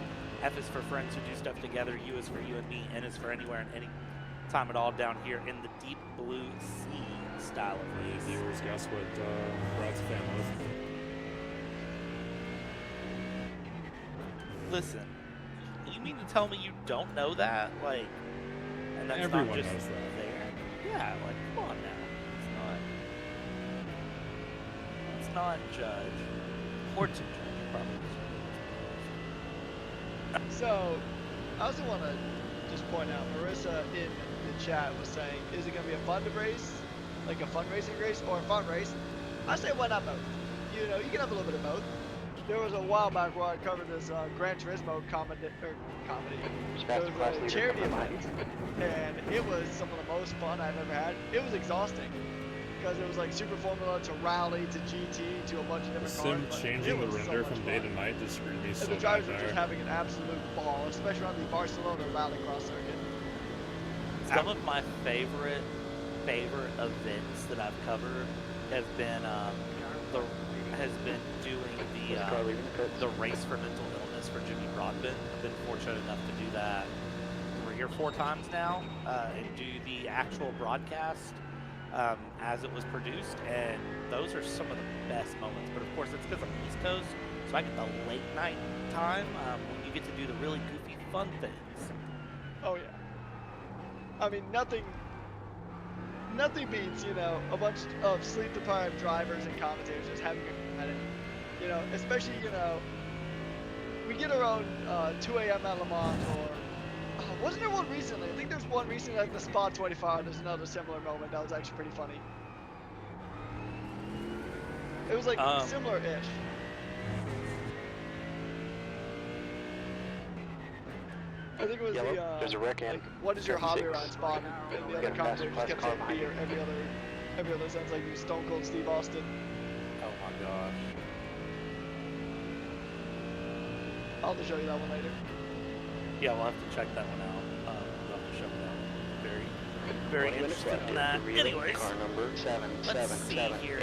F is for friends who do stuff together. U is for you and me. N is for anywhere and any time at all down here in the deep blue sea style of race. Viewers, guess what Brad's fan was? Listen, you mean to tell me you don't know that? Like, and that's Everyone not just knows that. there. Yeah, like, come on now. It's not judge. Or to judge, probably. So, I also want to just point out, Marissa in the chat was saying, is it going to be a fun race, like a fun racing race, or a fun race? I say, why not both? You know, you can have a little bit of both. There was a while back where I covered this Gran Turismo comedy. There was a charity event, and it was some of the most fun I've ever had. It was exhausting, because it was like Super Formula to Rally to GT to a bunch of different Sim cars. changing the render from day to night just screwed me so And the bad drivers were just there. having an absolute ball, especially on the Barcelona rallycross circuit. Some of my favorite events that I've covered have been doing the race for mental illness for Jimmy Broadbent. I've been fortunate enough to do that 3 or 4 times now, and do the actual broadcast as it was produced, and those are some of the best moments. But of course, it's because I'm East Coast, so I get the late night time when you get to do the really goofy, fun things. Oh yeah. I mean, nothing beats, you know, a bunch of sleep-deprived drivers and commentators just having a good at it. You know, especially, you know, we get our own 2 a.m. at Le Mans, or wasn't there one recently? I think there's one recently at the Spa 25. There's another similar moment that was actually pretty funny. It was like similar-ish. I think it was there's a wreck in. like, what is your hobby around Spa? And the other commentators just kept saying beer every other sentence, like you Stone Cold Steve Austin. Oh my gosh. I'll have to show you that one later. Yeah, we'll have to check that one out. We'll have to show that one. Very interested in that. Anyways, Car number let's see here.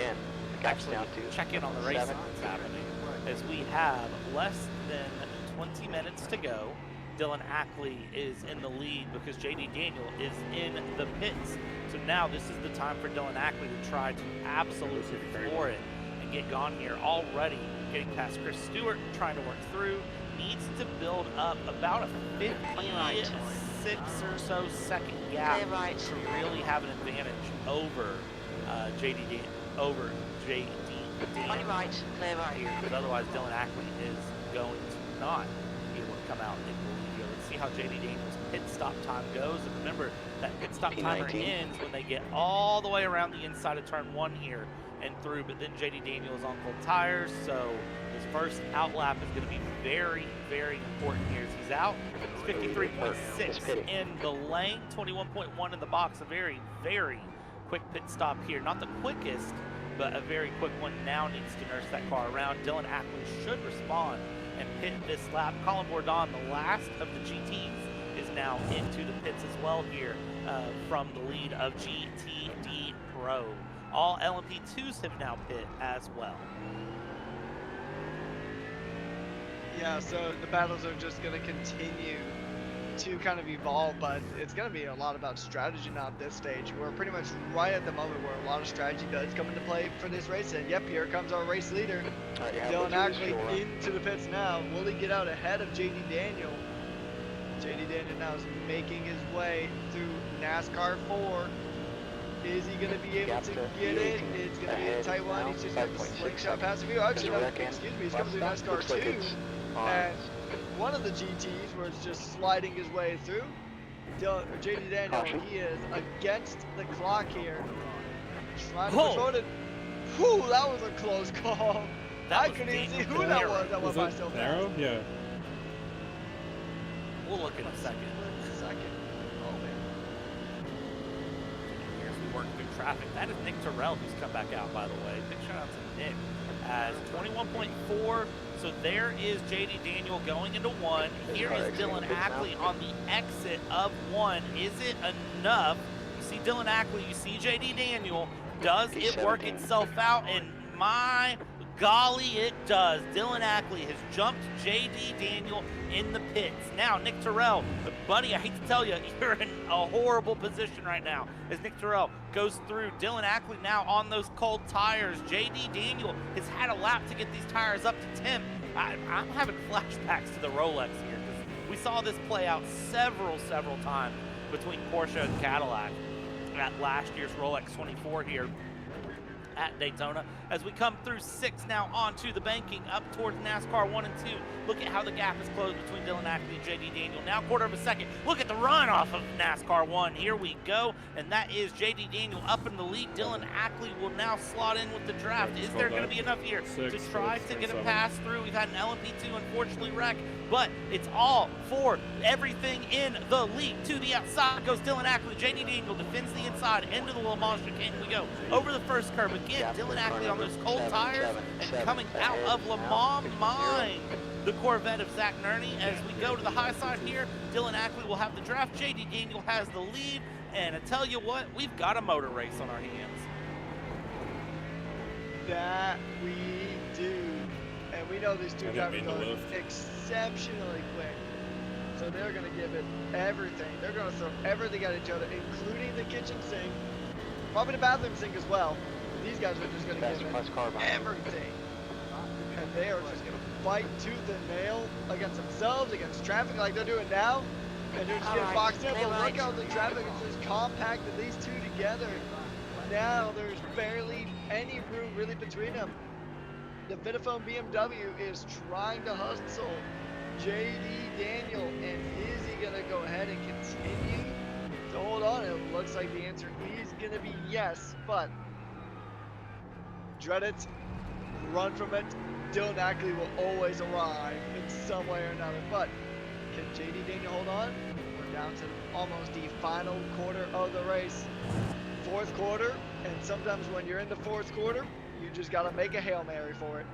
Actually, check in on the race that's happening, as we have less than 20 minutes to go. Dylan Ackley is in the lead because JD Daniel is in the pits. So now this is the time for Dylan Ackley to try to absolutely floor it and get gone here. Already getting past Chris Stewart, trying to work through. Needs to build up about a 56 or so second gap to really have an advantage over JD Daniel. On your right, clear right. Here, because otherwise Dylan Ackley is going to not be able to come out in the lead here. Let's see how JD Daniels' pit stop time goes. And remember, that pit stop timer ends when they get all the way around the inside of turn 1 here and through. But then JD Daniels on cold tires, so his first out lap is going to be very, very important here as he's out. It's 53.6 in the lane, 21.1 in the box. A very, very quick pit stop here. Not the quickest, but a very quick one. Now needs to nurse that car around. Dylan Ackley should respond and pit this lap. Colin Bourdon, the last of the GTs, is now into the pits as well here from the lead of GTD Pro. All LMP2s have now pit as well. Yeah, so the battles are just going to continue to kind of evolve, but it's going to be a lot about strategy now at this stage. We're pretty much right at the moment where a lot of strategy does come into play for this race, and yep, here comes our race leader, Dylan Ackley, into the pits now. Will he get out ahead of JD Daniel? JD Daniel now is making his way through NASCAR 4. Is he going to be able to get it? It's going to be a tight one. He's just got the slingshot pass view. Actually, no, excuse me, he's coming through NASCAR 2. And one of the GTs was just sliding his way through. JD Daniel, he is against the clock here. Trying to push it. Whew, that was a close call. I couldn't even see who that was that went by so fast. Yeah. We'll look in a second. Oh, man. Here's we work through traffic. That is Nick Terrell who's come back out, by the way. Big shout out to Nick. As 21.4. So there is JD Daniel going into 1. Here is Dylan Ackley on the exit of 1. Is it enough? You see Dylan Ackley, you see JD Daniel. Does it work itself out? And my golly, it does. Dylan Ackley has jumped JD Daniel in the pits. Now, Nick Terrell, buddy, I hate to tell you, you're in a horrible position right now as Nick Terrell goes through. Dylan Ackley now on those cold tires. JD Daniel has had a lap to get these tires up to temp. I'm having flashbacks to the Rolex here because we saw this play out several times between Porsche and Cadillac at last year's Rolex 24 here at Daytona. As we come through 6 now onto the banking up towards NASCAR 1 and 2. Look at how the gap is closed between Dylan Ackley and JD Daniel. Now quarter of a second. Look at the run off of NASCAR 1. Here we go. And that is JD Daniel up in the lead. Dylan Ackley will now slot in with the draft. Is there going to be enough here to try to get a pass through? We've had an LMP2 unfortunately wreck, but it's all for everything in the lead. To the outside goes Dylan Ackley. JD Daniel defends the inside into the Le Mans chicane. We go over the first curve again. Dylan Ackley on those cold tires and coming out of Le Mans mine. The Corvette of Zach Nerney. As we go to the high side here, Dylan Ackley will have the draft. JD Daniel has the lead. And I tell you what, we've got a motor race on our hands. That we do. And we know these two drivers go exceptionally quick. So they're going to give it everything. They're going to throw everything at each other, including the kitchen sink. Probably the bathroom sink as well. These guys are just going to give it everything. And they are just going to fight tooth and nail against themselves, against traffic like they're doing now. And they're just getting boxed in. But look how the traffic is just compacted these two together. Now there's barely any room really between them. The Vitaphone BMW is trying to hustle JD Daniel. And is he going to go ahead and continue to hold on? It looks like the answer is going to be yes. But dread it, run from it. Dylan Ackley will always arrive in some way or another. But can JD Daniel hold on? We're down to almost the final quarter of the race. Fourth quarter, and sometimes when you're in the fourth quarter, you just got to make a Hail Mary for it.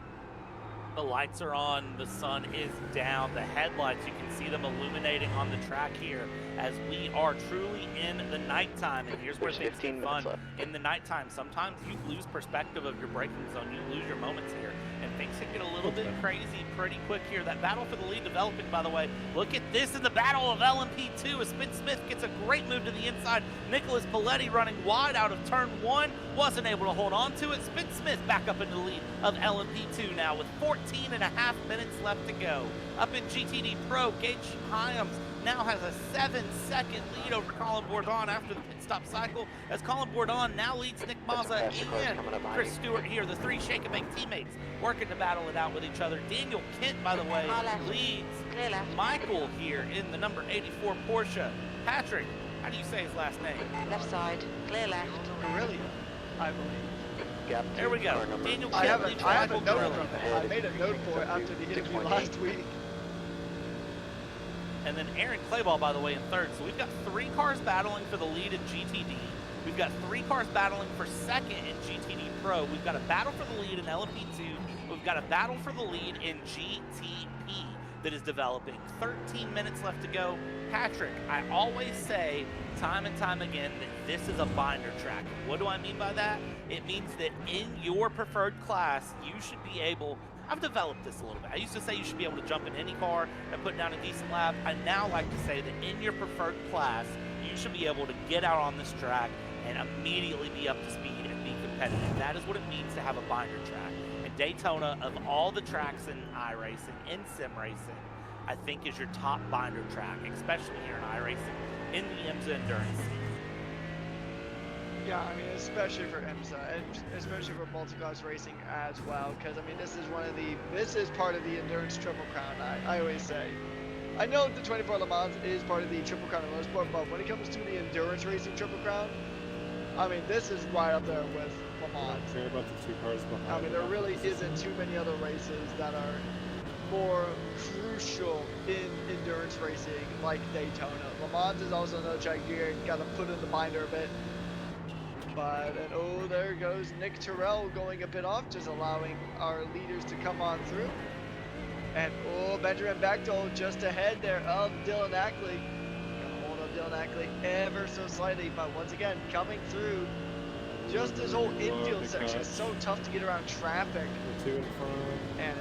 The lights are on, the sun is down, the headlights, you can see them illuminating on the track here as we are truly in the nighttime. And here's where things get fun. In the nighttime, sometimes you lose perspective of your braking zone, you lose your moments here, and things can get a little bit crazy pretty quick here. That battle for the lead developing, by the way. Look at this in the battle of LMP2 as Spin Smith gets a great move to the inside. Nicholas Paletti running wide out of turn 1, wasn't able to hold on to it. Spin Smith back up into the lead of LMP2 now with 14.5 minutes left to go. Up in GTD Pro, Gage Hyams now has a 7-second lead over Colin Bourdon after the pit stop cycle, as Colin Bourdon now leads Nick Mazza and Chris Stewart here, the 3 Shake and Bake teammates working to battle it out with each other. Daniel Kent, by the way, leads Michael here in the number 84 Porsche. Patrick, how do you say his last name? Left side, clear left. Really, I believe. There we go. Daniel Kent I have a note Gorilla. from it. I made a note for it after the interview last week. And then Aaron Clayball, by the way, in third. So we've got 3 cars battling for the lead in GTD. We've got 3 cars battling for second in GTD Pro. We've got a battle for the lead in LMP2. We've got a battle for the lead in GTP that is developing. 13 minutes left to go. Patrick, I always say time and time again that this is a binder track. What do I mean by that? It means that in your preferred class, you should be able, I've developed this a little bit. I used to say you should be able to jump in any car and put down a decent lap. I now like to say that in your preferred class, you should be able to get out on this track and immediately be up to speed and be competitive. That is what it means to have a binder track. And Daytona, of all the tracks in iRacing, in sim racing, I think is your top binder track, especially here in iRacing in the IMSA Endurance scene. Yeah, I mean, especially for IMSA, and especially for multi-class racing as well, because I mean, this is part of the Endurance Triple Crown. I always say, I know the 24 Le Mans is part of the Triple Crown of Motorsport, but when it comes to the Endurance Racing Triple Crown, I mean, this is right up there with Le Mans. I don't care about the 2 cars behind. I mean, there really isn't too many other races that are more crucial in endurance racing like Daytona. Le Mans is also another track you gotta put in the binder a bit. But, and oh, there goes Nick Terrell going a bit off, just allowing our leaders to come on through. And oh, Benjamin Bechtel just ahead there of Dylan Ackley. Gonna hold up Dylan Ackley ever so slightly, but once again, coming through. Just this whole infield section is so tough to get around traffic. The 2 in front. And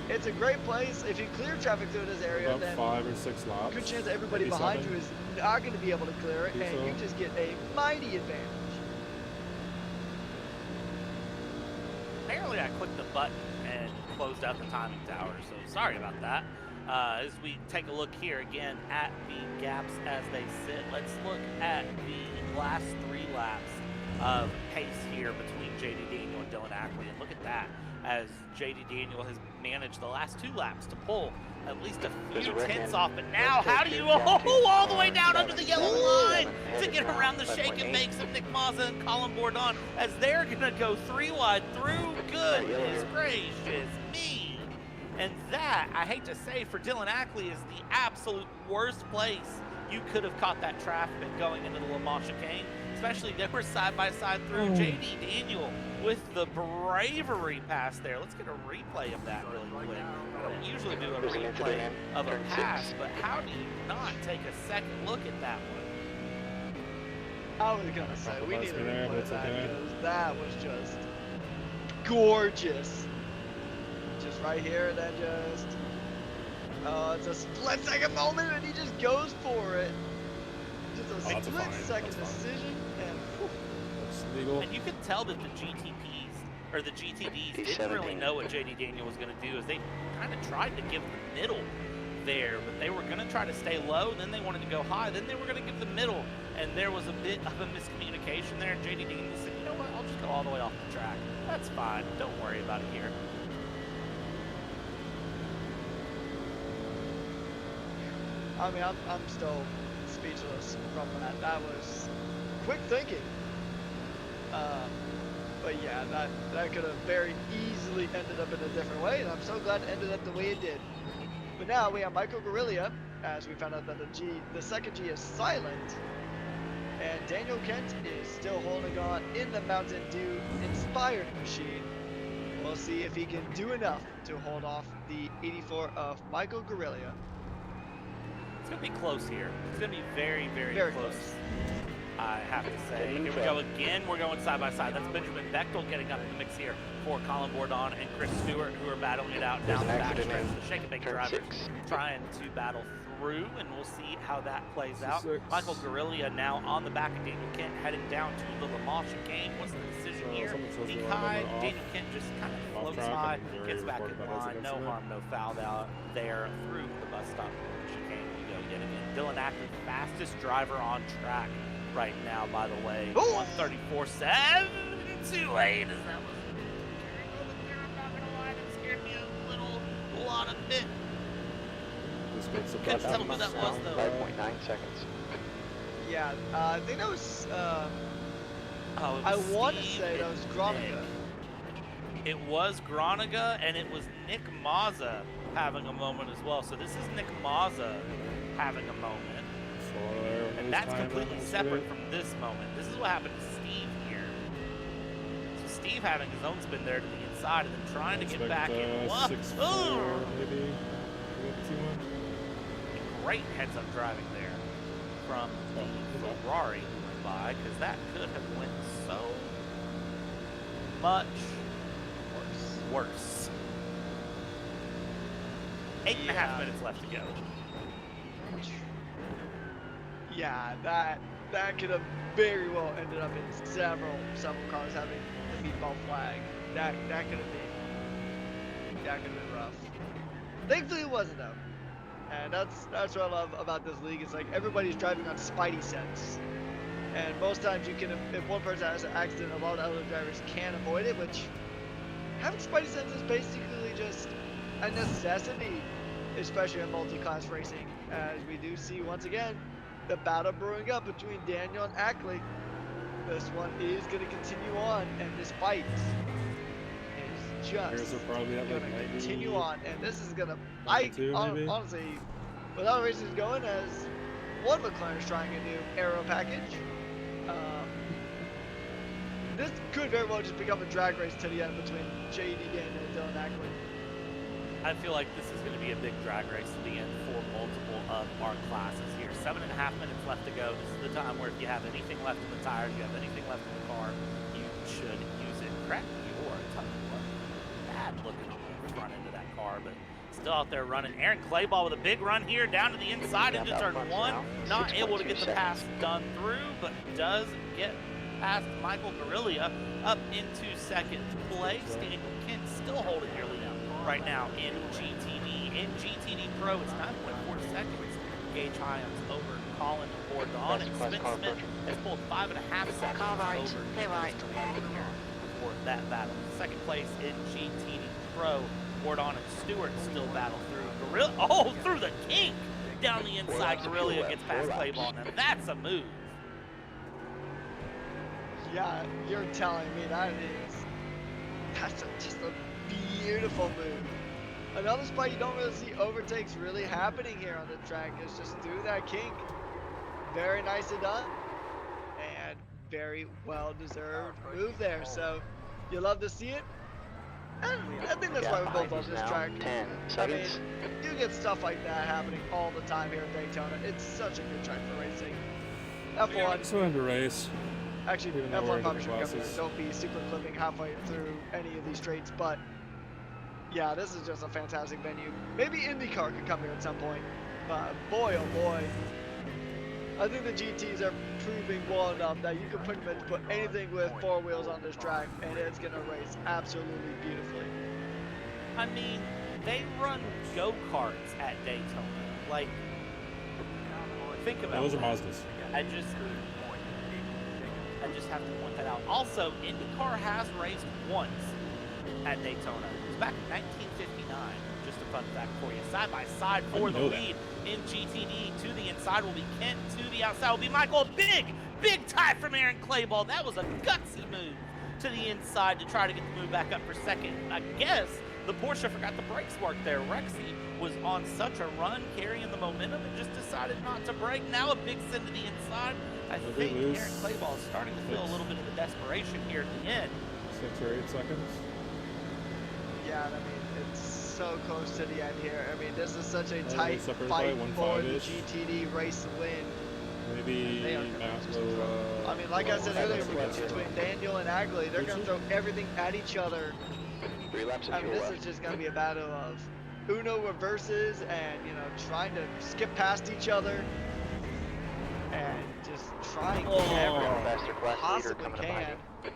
it's a great place. If you clear traffic through this area, About then 5 or 6 laps. good chance everybody maybe behind 7. you is not going to be able to clear it, and so. you just get a mighty advantage. Apparently I clicked the button and closed out the timing tower, so sorry about that. As we take a look here again at the gaps as they sit, let's look at the last 3 laps of pace here between JD Daniel and Dylan Ackley, and look at that, as JD Daniel has managed the last 2 laps to pull at least a few tenths off, but now how do you all the way down under the yellow line to get around the shake and bakes of Nick Mazza and Colin Bourdon, as they're gonna go 3 wide through? Goodness gracious me. And that, I hate to say, for Dylan Ackley is the absolute worst place you could have caught that traffic going into the Le Mans chicane. Especially they were side by side through. JD Daniel with the bravery pass there. Let's get a replay of that really quick. I don't usually do a replay of a pass, but how do you not take a second look at that one? I was gonna say, we need to there, but replay it's that, okay. because that was just gorgeous. Just right here, then just, it's a split second moment, and he just goes for it. Just a that's split fine. second That's fine. decision, and whew. That's legal. And you could tell that the GTPs, or the GTDs, didn't really know what JD Daniel was going to do, as they kind of tried to give the middle there, but they were going to try to stay low, then they wanted to go high, then they were going to give the middle, and there was a bit of a miscommunication there, and JD Daniel said, you know what, I'll just go all the way off the track. That's fine, don't worry about it here. I mean, I'm still speechless from that. That was quick thinking. But yeah, that could have very easily ended up in a different way, and I'm so glad it ended up the way it did. But now we have Michael Guerrilla, as we found out that the second G is silent, and Daniel Kent is still holding on in the Mountain Dew inspired machine. We'll see if he can do enough to hold off the 84 of Michael Guerrilla. It's going to be close here. It's going to be very, very, Very close. close. I have to say. Here we go again. We're going side by side. That's Benjamin Bechtel getting up in the mix here for Colin Bourdon and Chris Stewart, who are battling it out down the backstretch. The shake and bake drivers trying to battle through, and we'll see how that plays out. Michael Guerrilla now on the back of Daniel Kent, heading down to the Le Mans chicane. What's the decision here? Peak high. Daniel Kent just kind of floats high, gets back in line. No harm, no foul out there through the bus stop chicane. We go yet again. Dylan Ackley, fastest driver on track right now, by the way. 134.728. Is that what? I'm not gonna lie, that scared me a lot of bit. Couldn't tell who that was though. 5.9 seconds. Yeah, I think that was, Oh, I want to say that was Groninger. It was Groninger, and it was Nick Mazza having a moment as well. So this is Nick Mazza having a moment. And that's completely separate from this moment. This is what happened to Steve here. So Steve having his own spin there to the inside and then trying to get back in. 6-4, maybe. Great heads-up driving there from the Ferrari who went by, because that could have went so much worse. 8.5 minutes left to go. Yeah, that could have very well ended up in several cars having the meatball flag. That could have been rough. Thankfully it wasn't though. And that's what I love about this league. It's like everybody's driving on spidey sense. And most times you can, if one person has an accident, a lot of other drivers can avoid it, which having spidey sense is basically just a necessity, especially in multi-class racing, as we do see once again the battle brewing up between Daniel and Ackley. This one is going to continue on, and this fight is just probably at going like to 90, continue on, and this is going to, 92 maybe? honestly, with how the race is going, as one McLaren's trying a new aero package, this could very well just become a drag race to the end between JD Daniel and Dylan Ackley. I feel like this is going to be a big drag race to the end for multiple of our classes here. 7.5 minutes left to go. This is the time where if you have anything left in the tires, you have anything left in the car, you should use it. Correct EOR, tell me what. Bad looking on the front end of that car, but still out there running. Aaron Clayball with a big run here down to the inside into turn 1. Not able to get the pass done through, but does get past Michael Guerrilla up into second place. Daniel Kent still holding your lead right now in GTD. In GTD Pro, it's 9.4 seconds. Gage Hyams over Colin Bordon, and Smith has pulled 5.5 seconds over for that battle. Second place in GTD Pro, Bordon and Stewart still battle through. Guerrilla, through the kink down the inside. Guerrilla gets past Clayball. Now that's a move. Yeah, you're telling me that's just a beautiful move. Another spot you don't really see overtakes really happening here on the track is just through that kink. Very nicely done, and very well deserved move there. So you love to see it, and I think that's why we both love this track. 10 I seconds. mean, you get stuff like that happening all the time here at Daytona. It's such a good track for racing. F1. So into race. Actually, Even though we're F1 in probably different should come here. classes. Don't be super clipping halfway through any of these straights, but yeah, this is just a fantastic venue. Maybe IndyCar could come here at some point, but boy, oh boy. I think the GTs are proving well enough that you can pretty much put anything with 4 wheels on this track, and it's going to race absolutely beautifully. I mean, they run go-karts at Daytona. Like, think about Those are that. Mazdas. I just have to point that out. Also, IndyCar has raced once at Daytona. It was back in 1959. Just a fun fact for you. Side by side for the lead in GTD. To the inside will be Kent. To the outside will be Michael. Big tie from Aaron Clayball. That was a gutsy move to the inside to try to get the move back up for second. I guess the Porsche forgot the brakes work there. Rexy was on such a run, carrying the momentum, and just decided not to brake. Now a big send to the inside. I think Aaron Clayball is starting to feel a little bit of the desperation here at the end. 6 or 8 seconds. Yeah, I mean, it's so close to the end here. I mean, this is such a tight separated fight by for the 1.5-ish. GTD race win. Maybe They are Matt just will, I mean, like I said earlier, between Daniel and Agley, they're going to throw everything at each other. 3 laps of I mean, fuel this left. is just going to be a battle of Uno reverses and, you know, trying to skip past each other and just trying everything Faster class leader possibly coming up behind can. you.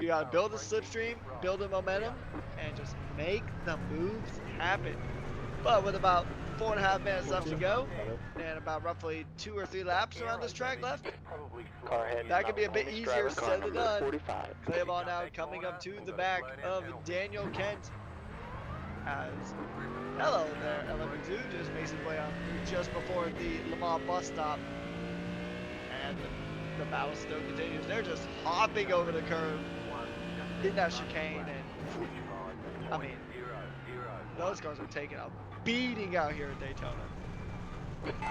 You gotta build a slipstream, build a momentum, and just make the moves happen. But with about 4.5 minutes left to go, and about roughly 2 or 3 laps around this track left, Car ahead. that could be a bit easier Car said than number done. 45. Clayball now coming up to the back of Daniel Kent. As hello there, LM2 just makes his way on just before the Le Mans bus stop, and the battle still continues. They're just hopping over the curve in that chicane, and I mean, those cars are taking a beating out here at Daytona.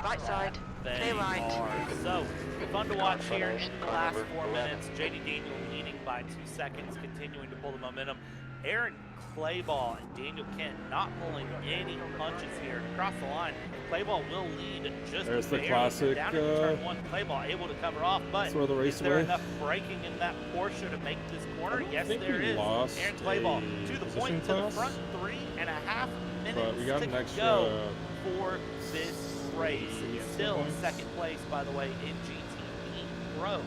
Right side. They Clear right. are. So, fun to watch here in the last 4 minutes. JD Daniel leading by 2 seconds, continuing to pull the momentum. Aaron Clayball and Daniel Kent not pulling any punches here. Across the line, Clayball will lead just There's the barely. classic, Down into turn 1, Clayball able to cover off, but throw the race is there away. enough braking in that Porsche to make this corner? I don't Yes, think there we is. lost Aaron Clayball a to the position point, to the toss, front 3.5 minutes but we got to an extra go for this race. at Still some point. second place, by the way, in GTD Pro.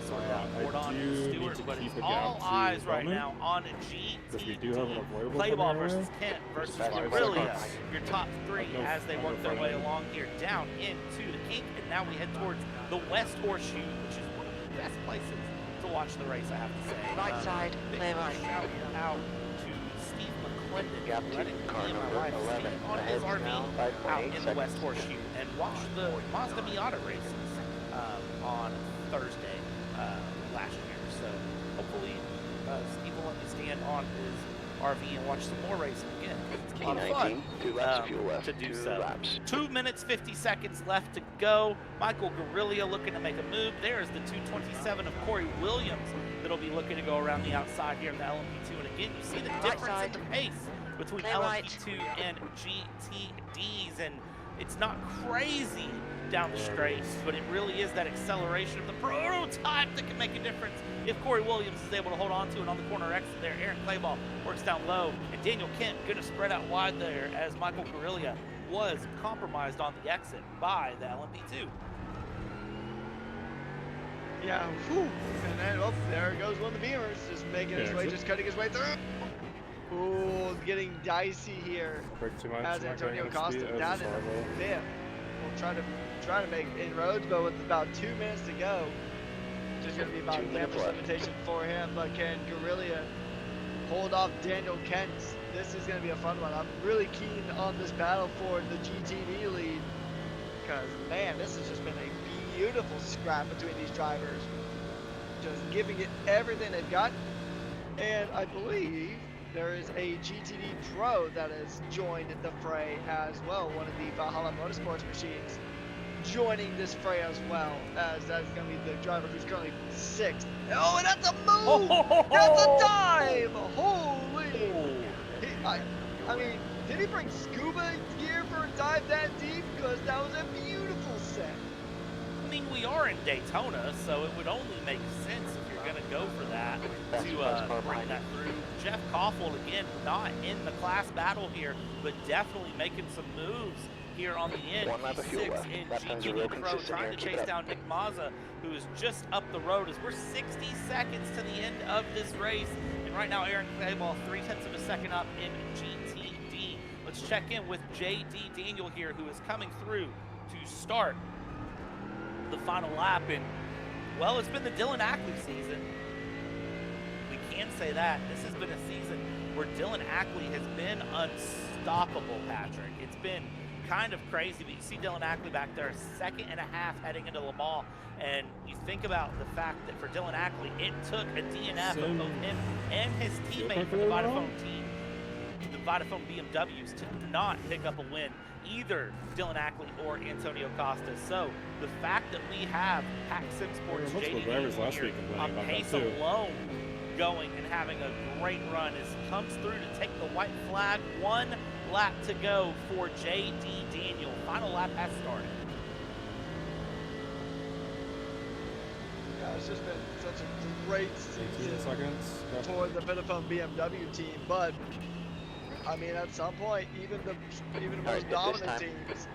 Ford on do need Stewart, to but keep it's a gap all to eyes right Bowman, now on because we do have an GT. avoidable Play ball coming our versus way. Kent versus There's 5 Guerrilla. seconds. Your top three No- as they no work their front way end. along here down into the kink, and now we head towards the West Horseshoe, which is one of the best places to watch the race, I have to say. Right side, Big clear right. Shout out to Steve McClendon, Gap to letting car me and my number wife 11. stay on Ahead his RV now, 5.8 out in the seconds. West Horseshoe and watch the Mazda Miata races on Thursday last year. So hopefully Steve will let me stand on his RV and watch some more racing again. It's a lot of fun P19, 2 laps of fuel left. to do 2 so. laps. 2 minutes, 50 seconds left to go. Michael Guerrilla looking to make a move. There's the 227 of Corey Williams that'll be looking to go around the outside here in the LMP2. And again, you see the difference in the pace between Clear right. LMP2 and GTDs. And it's not crazy down the straight, but it really is that acceleration of the prototype that can make a difference if Corey Williams is able to hold on to it on the corner exit there. Aaron Clayball works down low, and Daniel Kent going to spread out wide there as Michael Guerrilla was compromised on the exit by the LMP2. Yeah, whew. And then, oh, there goes one of the Beamers, just making his way, just cutting his way through. Ooh, it's getting dicey here. Break too much. As not Antonio getting enough Costa speed, down as in is horrible. fifth. We'll try to make inroads, but with about 2 minutes to go, just gonna be about 2 a minutes damage left. limitation for him. But can Guerrilla hold off Daniel Kent? This is gonna be a fun one. I'm really keen on this battle for the GTD lead, because man, this has just been a beautiful scrap between these drivers, just giving it everything they've got. And I believe there is a GTD Pro that has joined the fray as well, one of the Valhalla Motorsports machines joining this fray as well, as that's going to be the driver who's currently 6th. Oh, and that's a move! That's a dive! Holy! I mean, did he bring scuba gear for a dive that deep? Because that was a beautiful set. I mean, we are in Daytona, so it would only make sense if you're going to go for that to bring that through. Jeff Koffel, again, not in the class battle here, but definitely making some moves here on the end. 1 lap of fuel left. in Lap times are real GTD Pro, consistent trying here. to Keep it chase up. down Nick Mazza, who is just up the road as we're 60 seconds to the end of this race. And right now, Aaron Clayball 0.3 of a second up in GTD. Let's check in with JD Daniel here, who is coming through to start the final lap. And well, it's been the Dylan Ackley season. We can say that. This has been a season where Dylan Ackley has been unstoppable, Patrick. It's been kind of crazy, but you see Dylan Ackley back there, a second and a half heading into Le Mans, and you think about the fact that for Dylan Ackley, it took a DNF of both him and his teammate from the Vodafone team, the Vodafone BMWs, to not pick up a win, either Dylan Ackley or Antonio Costa. So the fact that we have Hack Sim Sports multiple JD drivers last here week complaining on about that pace too. alone, going and having a great run, as comes through to take the white flag. 1 lap to go for JD Daniel. Final lap has started. Yeah, it's just been such a great 18 season seconds. Yep. for the Vodafone BMW team, but I mean, at some point, even the most Alright, dominant this time. teams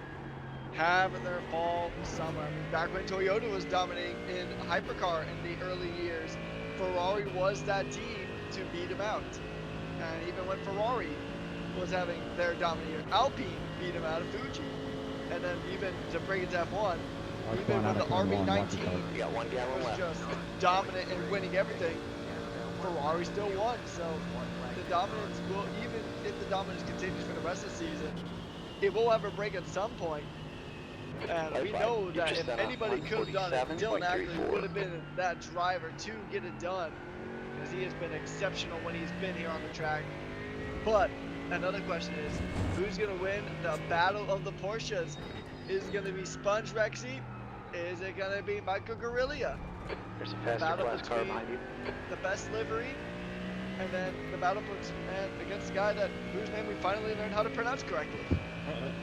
have their fall summer. I mean, back when Toyota was dominating in hypercar in the early years, Ferrari was that team to beat them out. And even when Ferrari was having their dominant year, Alpine beat them out of Fuji. And then even to bring it to F1, even when the RB19 You got 1 gallon was left. just dominant and winning everything, Ferrari still won. So the dominance will, even if the dominance continues for the rest of the season, it will have a break at some point. And we know that if anybody could have done it, Dylan Ackley would have been that driver to get it done, because he has been exceptional when he's been here on the track. But another question is, who's going to win the battle of the Porsches? Is it going to be Sponge Rexy? Is it going to be Michael Guerrilla? There's a faster Battle class car between behind you. the best livery, and then the battle against the guy whose name we finally learned how to pronounce correctly.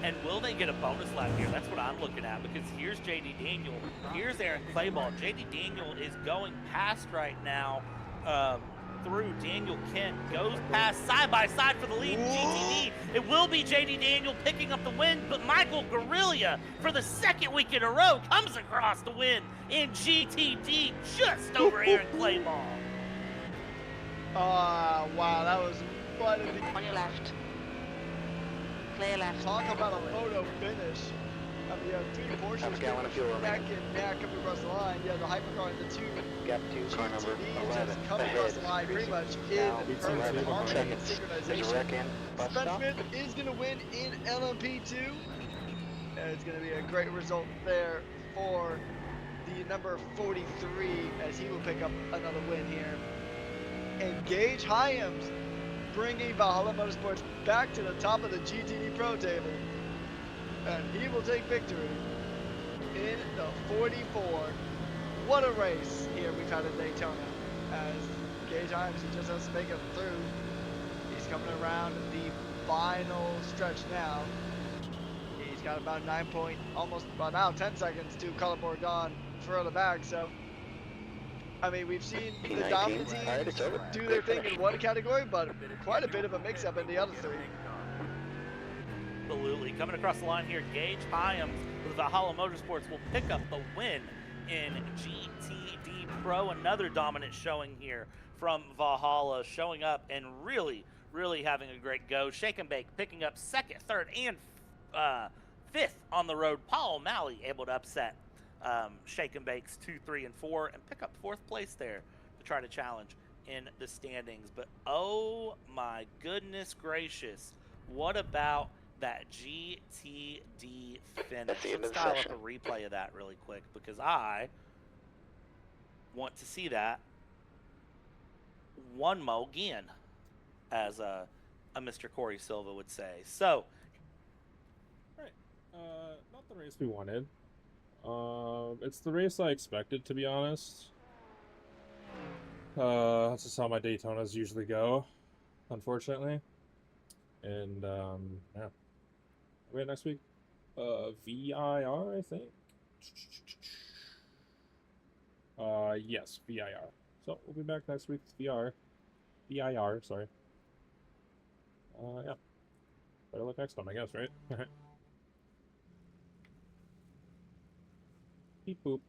And will they get a bonus lap here? That's what I'm looking at, because here's JD Daniel, here's Aaron Clayball. JD Daniel is going past right now through. Daniel Kent goes past side by side for the lead. GTD. It will be JD Daniel picking up the win, but Michael Guerrilla for the second week in a row comes across the win in GTD just over Aaron Claymore. Wow, that was quite a On your left. Clear left. talk about a photo finish. I mean, you have 3 Porsches Half a gallon of fuel neck remaining. and neck coming across the line. You have the hypercar and the 2 Gap 2, car number GTDs 11. just coming Ahead. across the line pretty much in Now, perfect 11 harmony and seconds. There's a synchronization. wreck in. Bus Spencer stop. Smith is going to win in LMP2. And it's going to be a great result there for the number 43 as he will pick up another win here. And Gage Hyams bringing Valhalla Motorsports back to the top of the GTD Pro table. And he will take victory in the 44. What a race here we've had at Daytona. As Gage Hyams, he just has to make it through. He's coming around the final stretch now. He's got about 10 seconds to Color Bourgon further back. So, I mean, we've seen the P19. dominant All right, teams it's over. do their Great thing finish. in one category, but quite a bit of a mix-up in the other 3. Absolutely. Coming across the line here, Gage Hyams with Valhalla Motorsports will pick up the win in GTD Pro. Another dominant showing here from Valhalla, showing up and really having a great go. Shake and Bake picking up 2nd, 3rd, and 5th on the road. Paul O'Malley able to upset Shake and Bake's 2, 3, and 4 and pick up 4th place there to try to challenge in the standings. But oh my goodness gracious, what about that GTD finish? That's the end Let's of the dial session. up a replay of that really quick because I want to see that one mo again, as a Mr. Corey Silva would say. So, Right. Not the race we wanted. It's the race I expected, to be honest. That's just how my Daytonas usually go, unfortunately. And, yeah. Wait, next week? VIR, I think? Yes, VIR. So, we'll be back next week with VIR, sorry. Yeah. Better luck next time, I guess, right? Beep boop.